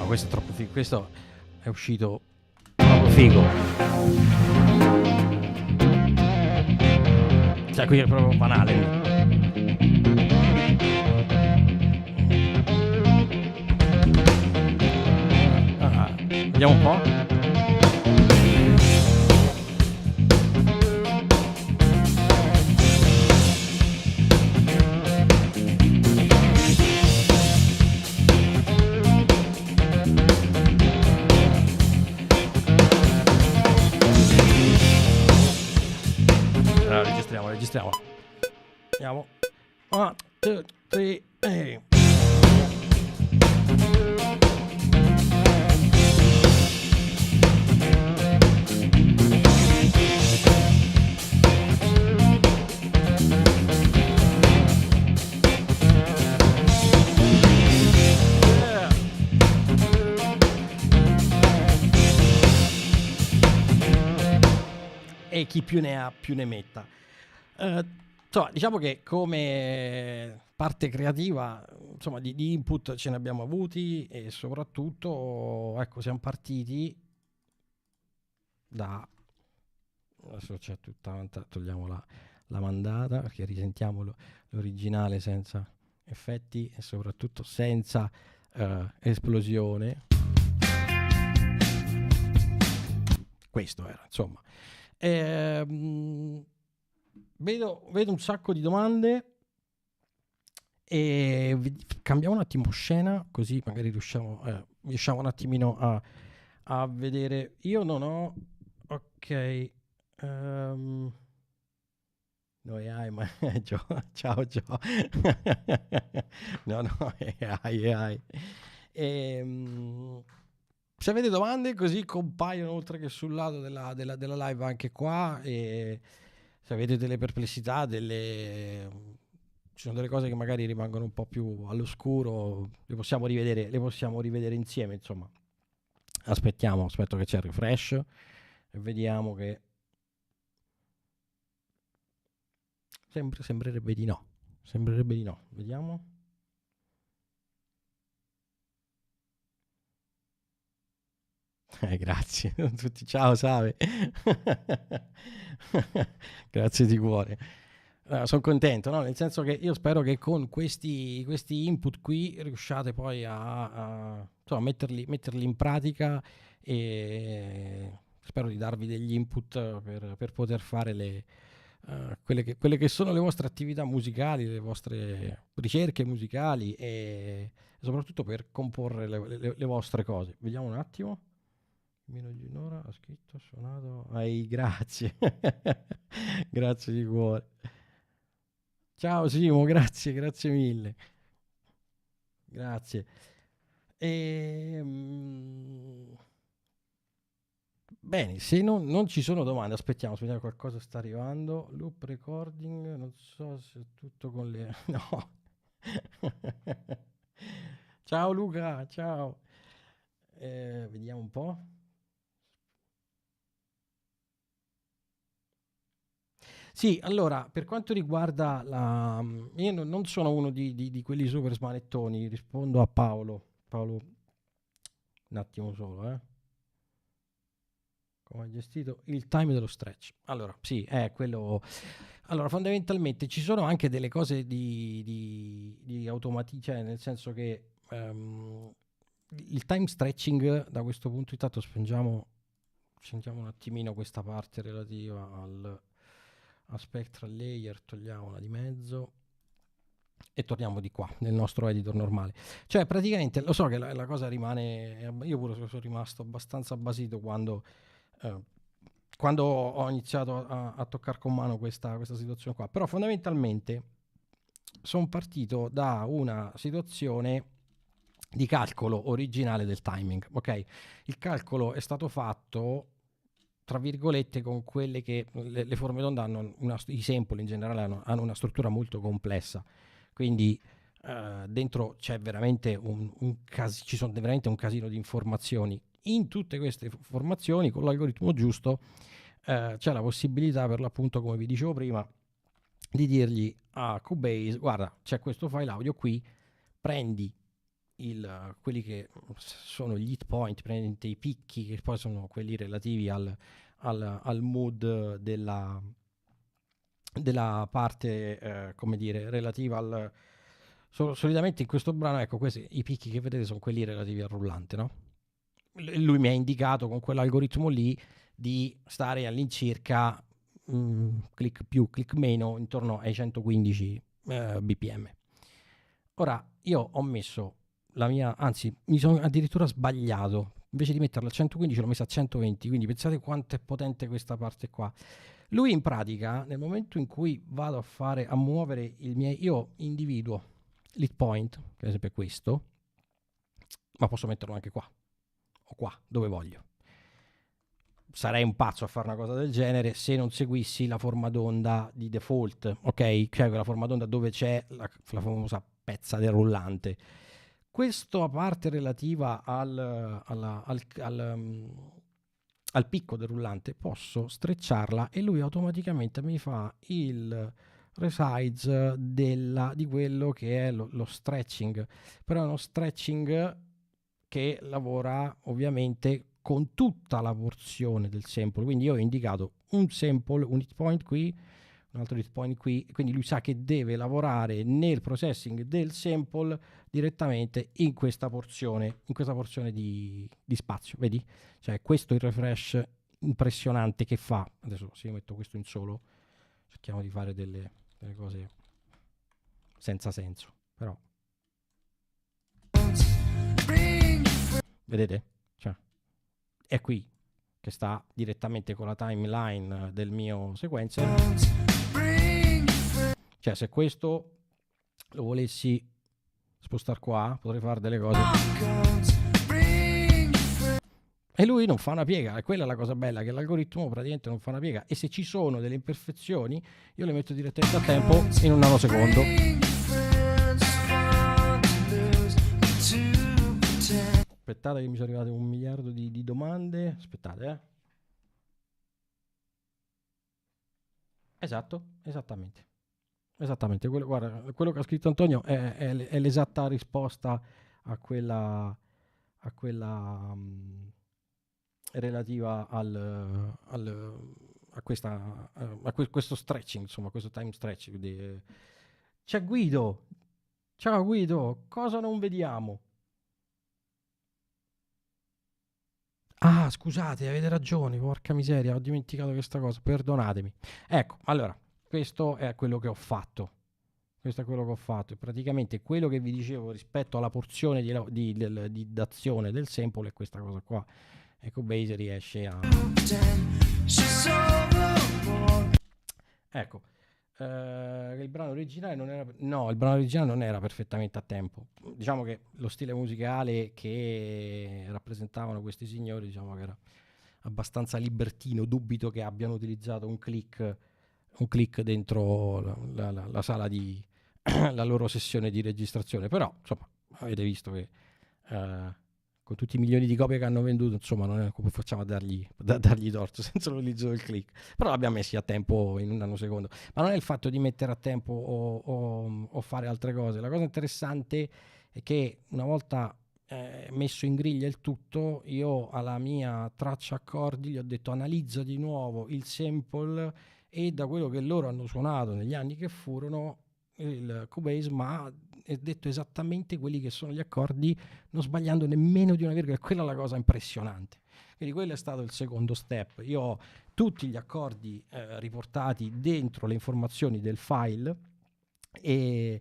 Questo è troppo figo, questo è uscito troppo figo. Cioè qui è proprio banale. Vediamo un po'. Registriamo. Andiamo. 1, 2, 3, e... e chi più ne ha più ne metta. Insomma, diciamo che come parte creativa, insomma, di input ce ne abbiamo avuti e soprattutto, ecco, siamo partiti da... Adesso c'è tutta... Togliamo la mandata perché risentiamo l'originale senza effetti e soprattutto senza esplosione. Questo era, insomma. Vedo un sacco di domande e cambiamo un attimo scena così magari riusciamo un attimino a vedere. Io non ho... Ok. No AI, ma ciao Gio. No, AI. Se avete domande così compaiono oltre che sul lato della live anche qua, e se avete delle perplessità, ci sono delle cose che magari rimangono un po' più all'oscuro, le possiamo rivedere insieme, insomma. Aspetto che c'è il refresh e vediamo che sembrerebbe di no. Vediamo. Grazie a tutti, ciao Save. Grazie di cuore. Sono contento, no? Nel senso che io spero che con questi input qui riusciate poi a insomma, metterli in pratica, e spero di darvi degli input per poter fare quelle che sono le vostre attività musicali, le vostre ricerche musicali e soprattutto per comporre le vostre cose. Vediamo un attimo. Meno di un'ora, ha scritto, suonato. Grazie. Grazie di cuore. Ciao Simo, grazie mille. Grazie. Bene, se non ci sono domande, aspettiamo, qualcosa sta arrivando. Loop recording, non so se è tutto con le... No. Ciao Luca, ciao. Vediamo un po'. Sì, allora, per quanto riguarda io non sono uno di quelli super smanettoni, rispondo a Paolo. Paolo, un attimo solo, Come hai gestito il time dello stretch? Allora, sì, è quello... Allora, fondamentalmente ci sono anche delle cose di automatica, cioè nel senso che il time stretching, da questo punto di vista, scendiamo un attimino questa parte relativa a spectral layer, togliamola di mezzo e torniamo di qua nel nostro editor normale. Cioè praticamente lo so che la cosa rimane, io pure sono rimasto abbastanza basito quando ho iniziato a toccare con mano questa situazione qua, però fondamentalmente sono partito da una situazione di calcolo originale del timing, ok? Il calcolo è stato fatto tra virgolette con quelle che le forme d'onda hanno i sample in generale hanno una struttura molto complessa, quindi dentro c'è veramente ci sono veramente un casino di informazioni. In tutte queste informazioni, con l'algoritmo giusto, c'è la possibilità, per l'appunto, come vi dicevo prima, di dirgli a Cubase: guarda, c'è questo file audio qui, prendi quelli che sono gli hit point, prendi i picchi che poi sono quelli relativi al mood della parte, come dire, relativa al... solitamente in questo brano, ecco, questi i picchi che vedete sono quelli relativi al rullante, no? Lui mi ha indicato con quell'algoritmo lì di stare all'incirca click più, click meno, intorno ai 115 bpm. Ora, io ho messo anzi, mi sono addirittura sbagliato, invece di metterla a 115 l'ho messa a 120, quindi pensate quanto è potente questa parte qua. Lui in pratica, nel momento in cui vado a muovere io individuo l'hit point, che ad esempio è questo, ma posso metterlo anche qua o qua, dove voglio. Sarei un pazzo a fare una cosa del genere se non seguissi la forma d'onda di default, ok? Cioè quella forma d'onda dove c'è la famosa pezza del rullante. Questa parte relativa al picco del rullante, posso strecciarla e lui automaticamente mi fa il resize di quello che è lo stretching, però è uno stretching che lavora ovviamente con tutta la porzione del sample, quindi io ho indicato un sample, un hit point qui, un altro hit point qui, quindi lui sa che deve lavorare nel processing del sample direttamente in questa porzione di spazio, vedi? Cioè questo è il refresh impressionante che fa. Adesso se io metto questo in solo, cerchiamo di fare delle cose senza senso, però vedete? Cioè, è qui che sta direttamente con la timeline del mio sequencer. Cioè, se questo lo volessi spostare qua, potrei fare delle cose. E lui non fa una piega, e quella è la cosa bella, che l'algoritmo praticamente non fa una piega. E se ci sono delle imperfezioni, io le metto direttamente a tempo in un nanosecondo. Aspettate che mi sono arrivate 1 miliardo di domande. Aspettate, Esatto, esattamente. Esattamente, guarda, quello che ha scritto Antonio è l'esatta risposta a quella relativa a questo stretching, insomma, questo time stretching. C'è Guido. Ciao Guido, cosa non vediamo? Ah, scusate, avete ragione, porca miseria, ho dimenticato questa cosa, perdonatemi. Ecco, allora, questo è quello che ho fatto. Questo è quello che ho fatto. E praticamente quello che vi dicevo rispetto alla porzione di d'azione del sample è questa cosa qua. E Cubase riesce a... Ecco, il brano originale non era... No, il brano originale non era perfettamente a tempo. Diciamo che lo stile musicale che rappresentavano questi signori, diciamo che era abbastanza libertino. Dubito che abbiano utilizzato un click dentro la sala di la loro sessione di registrazione, però insomma avete visto che con tutti i milioni di copie che hanno venduto, insomma non è come facciamo a dargli torto senza l'utilizzo del click, però l'abbiamo messi a tempo in un nanosecondo. Ma non è il fatto di mettere a tempo o fare altre cose. La cosa interessante è che una volta messo in griglia il tutto, io alla mia traccia accordi gli ho detto analizza di nuovo il sample, e da quello che loro hanno suonato negli anni che furono, il Cubase ma è detto esattamente quelli che sono gli accordi, non sbagliando nemmeno di una virgola. Quella è la cosa impressionante. Quindi quello è stato il secondo step. Io ho tutti gli accordi riportati dentro le informazioni del file e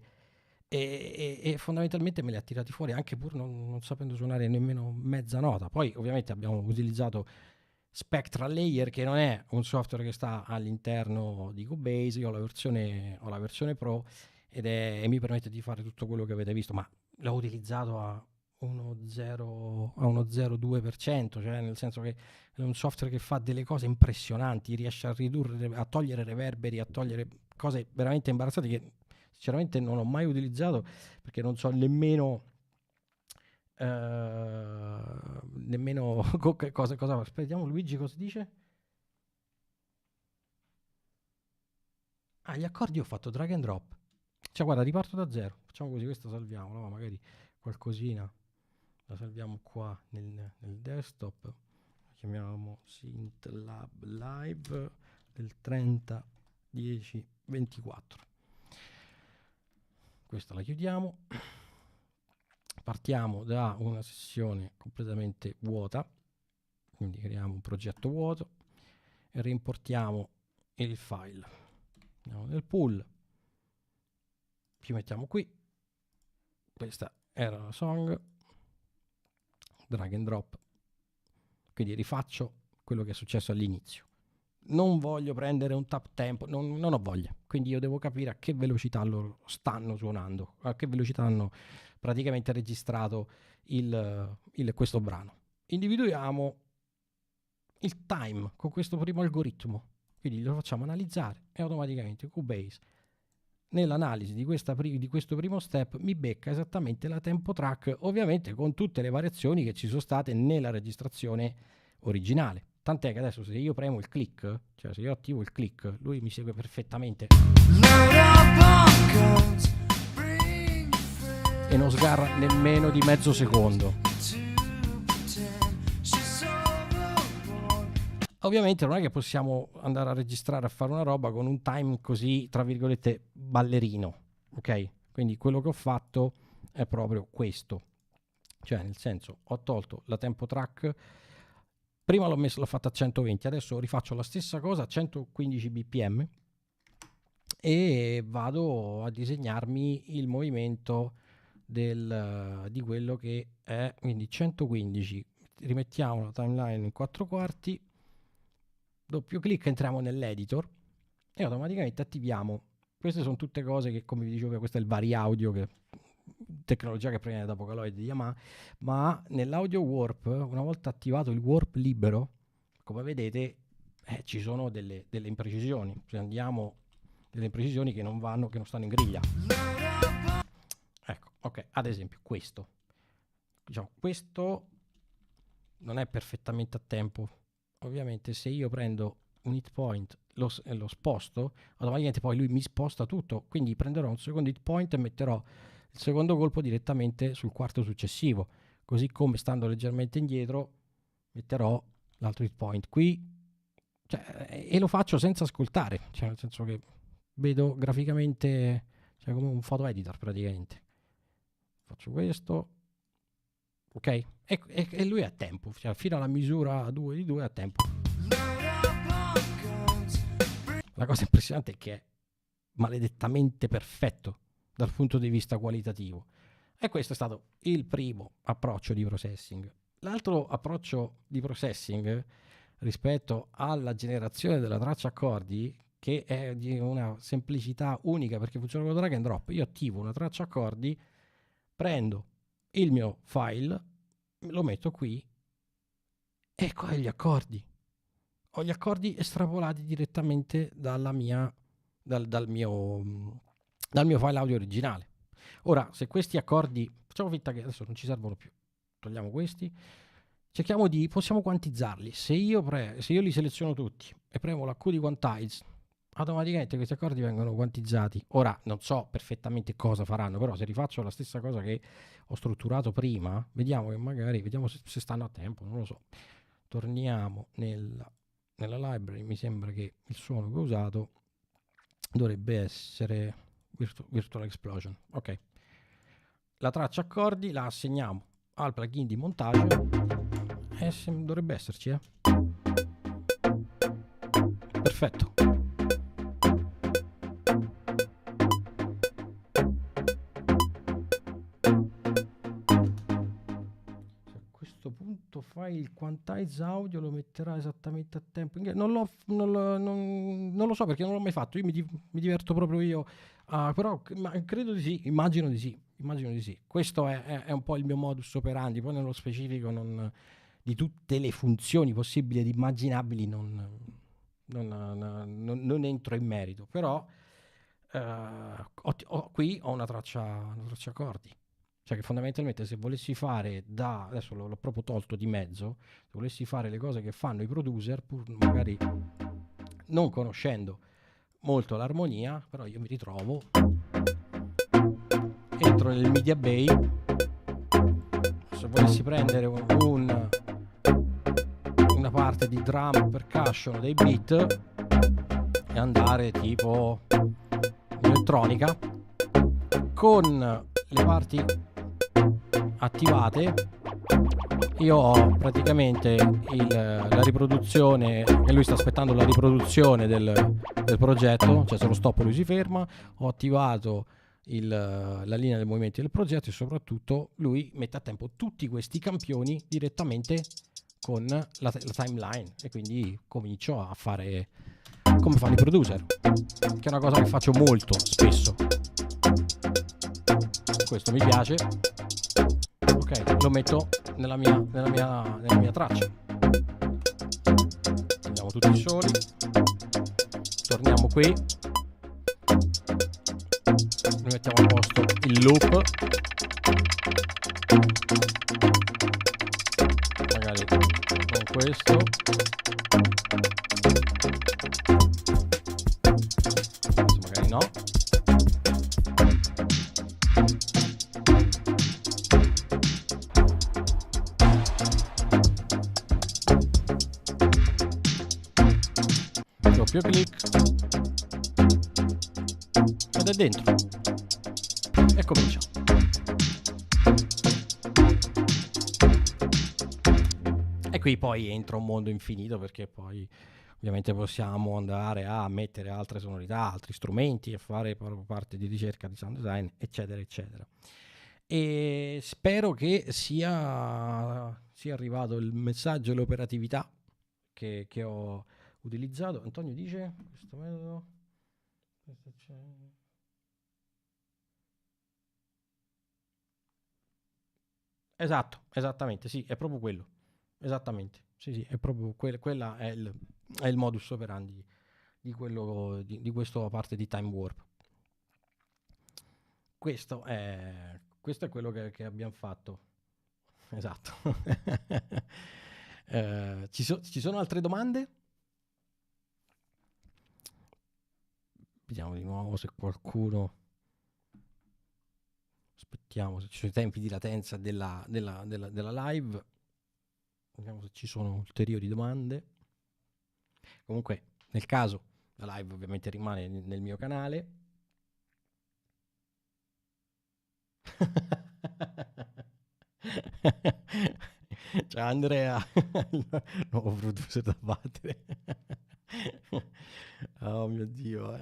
fondamentalmente me li ha tirati fuori, anche pur non sapendo suonare nemmeno mezza nota. Poi ovviamente abbiamo utilizzato Spectral Layer, che non è un software che sta all'interno di Cubase. Io ho la versione Pro e mi permette di fare tutto quello che avete visto, ma l'ho utilizzato a uno 0,2%, cioè nel senso che è un software che fa delle cose impressionanti, riesce a ridurre, a togliere reverberi, a togliere cose veramente imbarazzanti che sinceramente non ho mai utilizzato, perché non so nemmeno cosa. Aspettiamo, Luigi cosa dice? Gli accordi ho fatto drag and drop. Cioè guarda, riparto da zero. Facciamo così, questo salviamo, no? Magari qualcosina la salviamo qua nel desktop. La chiamiamo SynthLab Live del 30/10/24. Questa la chiudiamo. Partiamo da una sessione completamente vuota, quindi creiamo un progetto vuoto e reimportiamo il file. Andiamo nel pool, ci mettiamo qui, questa era la song, drag and drop, quindi rifaccio quello che è successo all'inizio. Non voglio prendere un tap tempo, non ho voglia, quindi io devo capire a che velocità loro stanno suonando, a che velocità hanno praticamente registrato questo brano. Individuiamo il time con questo primo algoritmo, quindi lo facciamo analizzare e automaticamente Cubase nell'analisi di questo primo step mi becca esattamente la tempo track, ovviamente con tutte le variazioni che ci sono state nella registrazione originale. tant'è che adesso se io premo il click, cioè se io attivo il click, lui mi segue perfettamente e non sgarra nemmeno di mezzo secondo. Ovviamente non è che possiamo andare a registrare, a fare una roba con un time così, tra virgolette, ballerino, ok? Quindi quello che ho fatto è proprio questo, cioè nel senso ho tolto la tempo track, prima l'ho fatta a 120, adesso rifaccio la stessa cosa a 115 bpm e vado a disegnarmi il movimento di quello che è, quindi 115, rimettiamo la timeline in 4 quarti, doppio clic, entriamo nell'editor e automaticamente attiviamo. Queste sono tutte cose che, come vi dicevo, questo è il Vari Audio, che tecnologia che proviene da Vocaloid di Yamaha, ma nell'audio warp, una volta attivato il warp libero, come vedete ci sono delle imprecisioni. Se andiamo, delle imprecisioni che non vanno, che non stanno in griglia. Ecco, ok, ad esempio questo, diciamo, questo non è perfettamente a tempo. Ovviamente se io prendo un hit point, lo sposto, automaticamente poi lui mi sposta tutto, quindi prenderò un secondo hit point e metterò il secondo colpo direttamente sul quarto successivo, così come stando leggermente indietro metterò l'altro hit point qui, cioè, e lo faccio senza ascoltare, cioè nel senso che vedo graficamente, cioè come un photo editor praticamente. Faccio questo, ok, e lui è a tempo, cioè fino alla misura 2 di 2 è a tempo. La cosa impressionante è che è maledettamente perfetto dal punto di vista qualitativo, e questo è stato il primo approccio di processing. L'altro approccio di processing rispetto alla generazione della traccia accordi, che è di una semplicità unica perché funziona con drag and drop. Io attivo una traccia accordi, prendo il mio file, lo metto qui e qua gli accordi. Ho gli accordi estrapolati direttamente dal mio file audio originale. Ora, se questi accordi, facciamo finta che adesso non ci servono più, togliamo questi, possiamo quantizzarli. Se io li seleziono tutti e premo la Q di quantize, automaticamente questi accordi vengono quantizzati. Ora non so perfettamente cosa faranno, però se rifaccio la stessa cosa che ho strutturato prima, vediamo se stanno a tempo, non lo so. Torniamo nella library, mi sembra che il suono che ho usato dovrebbe essere Virtual Explosion. Ok, la traccia accordi la assegniamo al plugin di montaggio e dovrebbe esserci, perfetto. Fai il quantize audio, lo metterà esattamente a tempo. Non lo so perché non l'ho mai fatto. Io mi diverto proprio io, però credo di sì, immagino di sì. Questo è un po' il mio modus operandi. Poi nello specifico di tutte le funzioni possibili ed immaginabili non entro in merito, però qui ho una traccia accordi. Cioè che fondamentalmente se volessi fare adesso l'ho proprio tolto di mezzo, se volessi fare le cose che fanno i producer, pur magari non conoscendo molto l'armonia, però io mi ritrovo, entro nel media bay, se volessi prendere una parte di drum percussion dei beat e andare tipo elettronica con le parti attivate, io ho praticamente la riproduzione, che lui sta aspettando la riproduzione del progetto, cioè se lo stop lui si ferma, ho attivato la linea del movimento del progetto e soprattutto lui mette a tempo tutti questi campioni direttamente con la timeline, e quindi comincio a fare come fanno i producer, che è una cosa che faccio molto spesso. Questo mi piace, ok, lo metto nella mia traccia. Andiamo tutti soli, torniamo qui, mettiamo a posto il loop, magari magari con questo. Questo magari no. Doppio clic ed è dentro e cominciamo. E qui poi entra un mondo infinito, perché poi ovviamente possiamo andare a mettere altre sonorità, altri strumenti e fare proprio parte di ricerca di sound design, eccetera eccetera. E spero che sia arrivato il messaggio e l'operatività che ho utilizzato. Antonio dice questo metodo, esatto, esattamente, sì, è proprio quello, esattamente, sì, è proprio quella è il modus operandi di quello di questa parte di Time Warp. Questo è quello che abbiamo fatto, esatto. Ci sono altre domande? Vediamo di nuovo se qualcuno. Aspettiamo se ci sono i tempi di latenza della live. Vediamo se ci sono ulteriori domande. Comunque, nel caso, la live ovviamente rimane nel mio canale. Ciao Andrea, nuovo producer da battere. Oh mio Dio.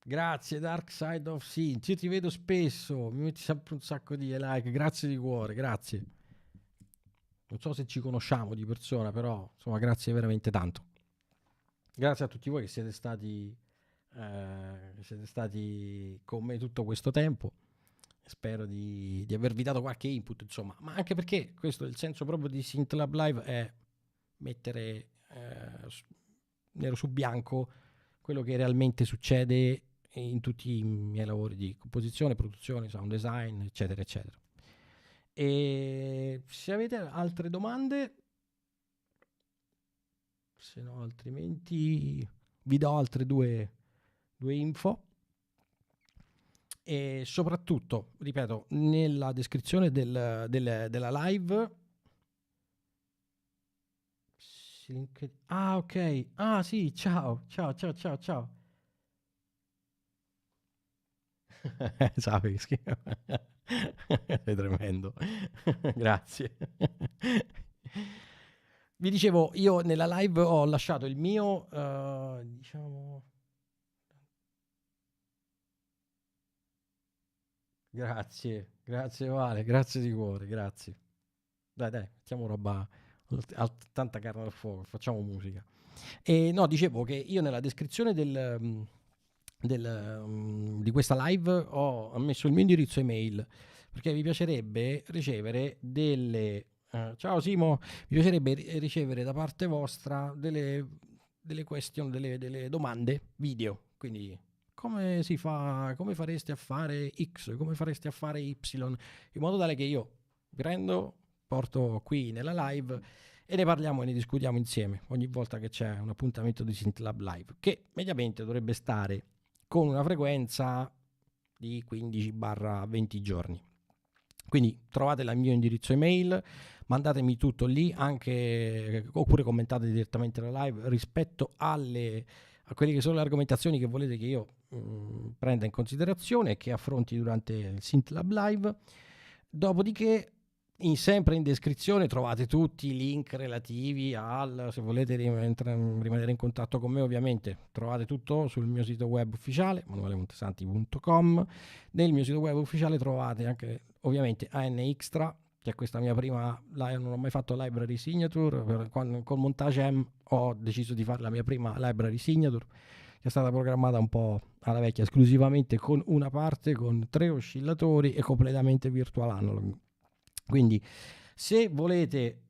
Grazie Dark Side of Synth, io ti vedo spesso, mi metti sempre un sacco di like, grazie di cuore, grazie. Non so se ci conosciamo di persona, però insomma grazie veramente tanto. Grazie a tutti voi che siete stati con me tutto questo tempo. Spero di avervi dato qualche input, insomma, ma anche perché questo è il senso proprio di SynthLab Live, è mettere nero su bianco quello che realmente succede in tutti i miei lavori di composizione, produzione, sound design, eccetera eccetera. E se avete altre domande, se no altrimenti vi do altre due info. E soprattutto, ripeto, nella descrizione della live ah ok, ah sì, ciao ciao. Sapi, è tremendo. Grazie. Vi dicevo, io nella live ho lasciato il mio diciamo. Grazie Vale, grazie di cuore, grazie. Dai, mettiamo roba, tanta carne al fuoco, facciamo musica. E no, dicevo che io nella descrizione di questa live ho messo il mio indirizzo email, perché mi piacerebbe ricevere delle... ciao Simo, mi piacerebbe ricevere da parte vostra delle question, delle domande video, quindi... Come si fa? Come fareste a fare X? Come fareste a fare Y? In modo tale che io prendo, porto qui nella live e ne parliamo e ne discutiamo insieme ogni volta che c'è un appuntamento di SynthLab Live, che mediamente dovrebbe stare con una frequenza di 15-20 giorni. Quindi trovate il mio indirizzo email, mandatemi tutto lì, anche oppure commentate direttamente la live rispetto a quelle che sono le argomentazioni che volete che io prenda in considerazione e che affronti durante il SynthLab Live. Dopodiché sempre in descrizione trovate tutti i link relativi se volete rimanere in contatto con me, ovviamente trovate tutto sul mio sito web ufficiale manuelemontesanti.com. Nel mio sito web ufficiale trovate anche ovviamente ANXtra, che è questa mia prima non ho mai fatto library signature, con Montage M ho deciso di fare la mia prima library signature, che è stata programmata un po' alla vecchia, esclusivamente con una parte, con 3 oscillatori e completamente virtual analog. Quindi se volete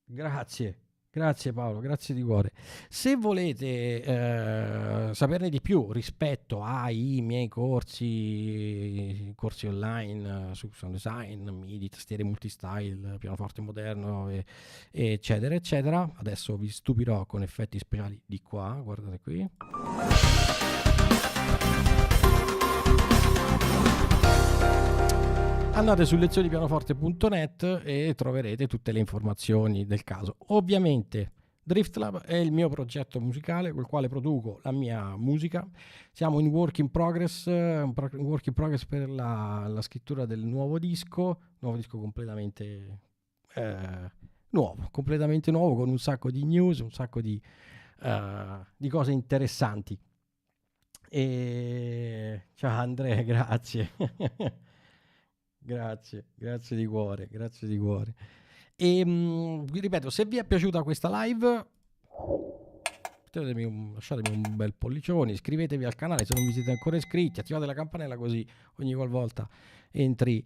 grazie Grazie Paolo, grazie di cuore. Se volete saperne di più rispetto ai miei corsi online su sound design, MIDI, tastiere multistyle, pianoforte moderno, eccetera, eccetera, adesso vi stupirò con effetti speciali di qua, guardate qui. Andate su lezionipianoforte.net e troverete tutte le informazioni del caso. Ovviamente DriftLab è il mio progetto musicale col quale produco la mia musica. Siamo in work in progress, per la scrittura del nuovo disco completamente nuovo, con un sacco di news, un sacco di cose interessanti. E ciao Andrea, grazie. Grazie di cuore. E vi ripeto, se vi è piaciuta questa live, lasciatemi un bel pollicione, iscrivetevi al canale se non vi siete ancora iscritti, attivate la campanella così ogni qualvolta entriamo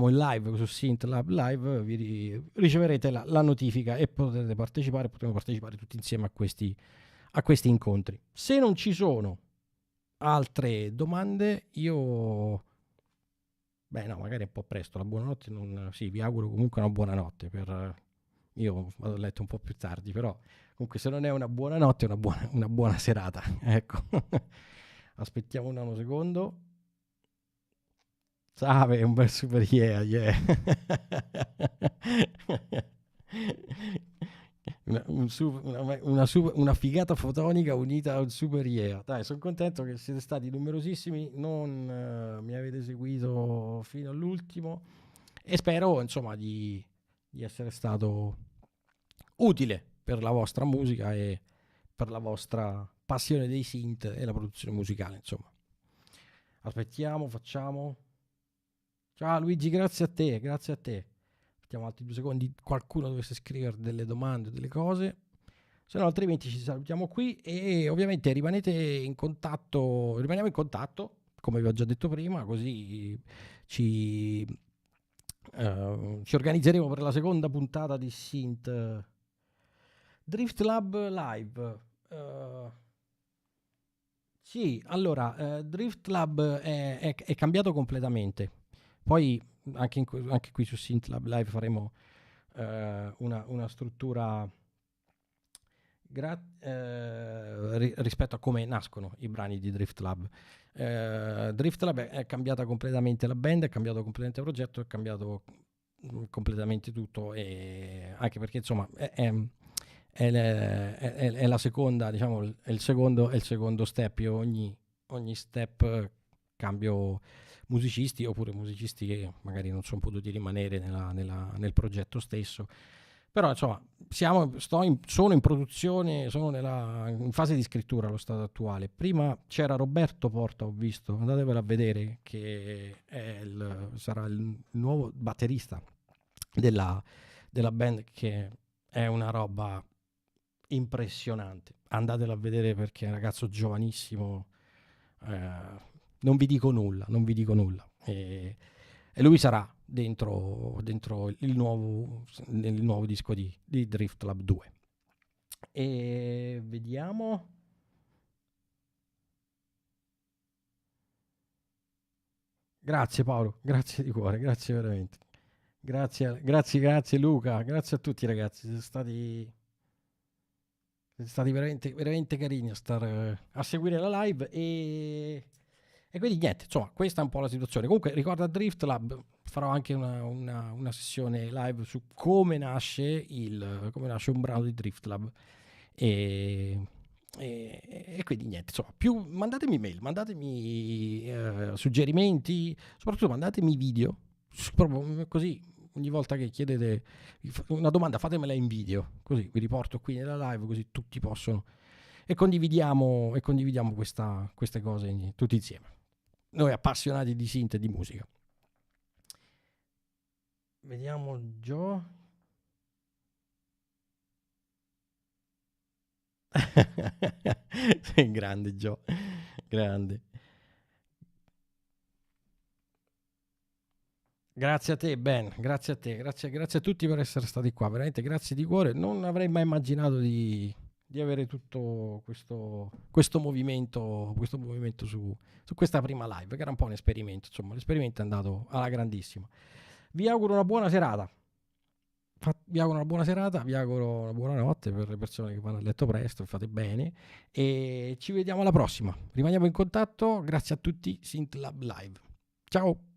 in live su SynthLab Live riceverete la notifica e potremo partecipare tutti insieme a questi incontri. Se non ci sono altre domande, magari è un po' presto, la buonanotte vi auguro comunque una buonanotte, io vado a letto un po' più tardi, però comunque se non è una buonanotte è una buona serata, ecco. Aspettiamo un secondo. Salve, un bel super yeah. Una figata fotonica unita a un super yeah. Dai, sono contento che siete stati numerosissimi, non mi avete seguito fino all'ultimo e spero insomma di essere stato utile per la vostra musica e per la vostra passione dei synth e la produzione musicale, insomma. Facciamo. Ciao Luigi, grazie a te. Aspettiamo altri 2 secondi, qualcuno dovesse scrivere delle domande, delle cose, se no altrimenti ci salutiamo qui e ovviamente rimaniamo in contatto, come vi ho già detto prima, così ci organizzeremo per la seconda puntata di Synth DriftLab Live. Sì, allora, DriftLab è cambiato completamente. Poi anche qui su SynthLab Live faremo una struttura rispetto a come nascono i brani di DriftLab. DriftLab è cambiata completamente la band, è cambiato completamente il progetto, è cambiato completamente tutto, e anche perché insomma è la seconda, diciamo, è il secondo step. Io ogni step cambio musicisti, oppure musicisti che magari non sono potuti rimanere nel progetto stesso, però insomma sono in produzione, sono in fase di scrittura allo stato attuale. Prima c'era Roberto Porta, ho visto, andatevelo a vedere, che sarà il nuovo batterista della band, che è una roba impressionante, andatelo a vedere perché è un ragazzo giovanissimo, non vi dico nulla, e lui sarà dentro nel nuovo disco di DriftLab 2. E vediamo. Grazie Paolo, grazie di cuore, grazie veramente, grazie Luca, grazie a tutti ragazzi, siete stati veramente, veramente carini a seguire la live, e quindi niente, insomma, questa è un po' la situazione. Comunque ricorda DriftLab, farò anche una sessione live su come nasce un brano di DriftLab, e quindi niente, insomma, mandatemi mail, mandatemi suggerimenti, soprattutto mandatemi video, proprio così. Ogni volta che chiedete una domanda, fatemela in video, così vi riporto qui nella live, così tutti possono, e condividiamo queste cose tutti insieme, noi appassionati di synth e di musica. Vediamo Gio. Grande Gio, grande. Grazie a te Ben, grazie a te, grazie a tutti per essere stati qua, veramente grazie di cuore. Non avrei mai immaginato di avere tutto questo movimento su questa prima live, che era un po' un esperimento, insomma l'esperimento è andato alla grandissima. Vi auguro una buona serata. Vi auguro una buona serata, vi auguro una buona notte per le persone che vanno a letto presto, fate bene e ci vediamo alla prossima. Rimaniamo in contatto, grazie a tutti, Synth Lab Live. Ciao!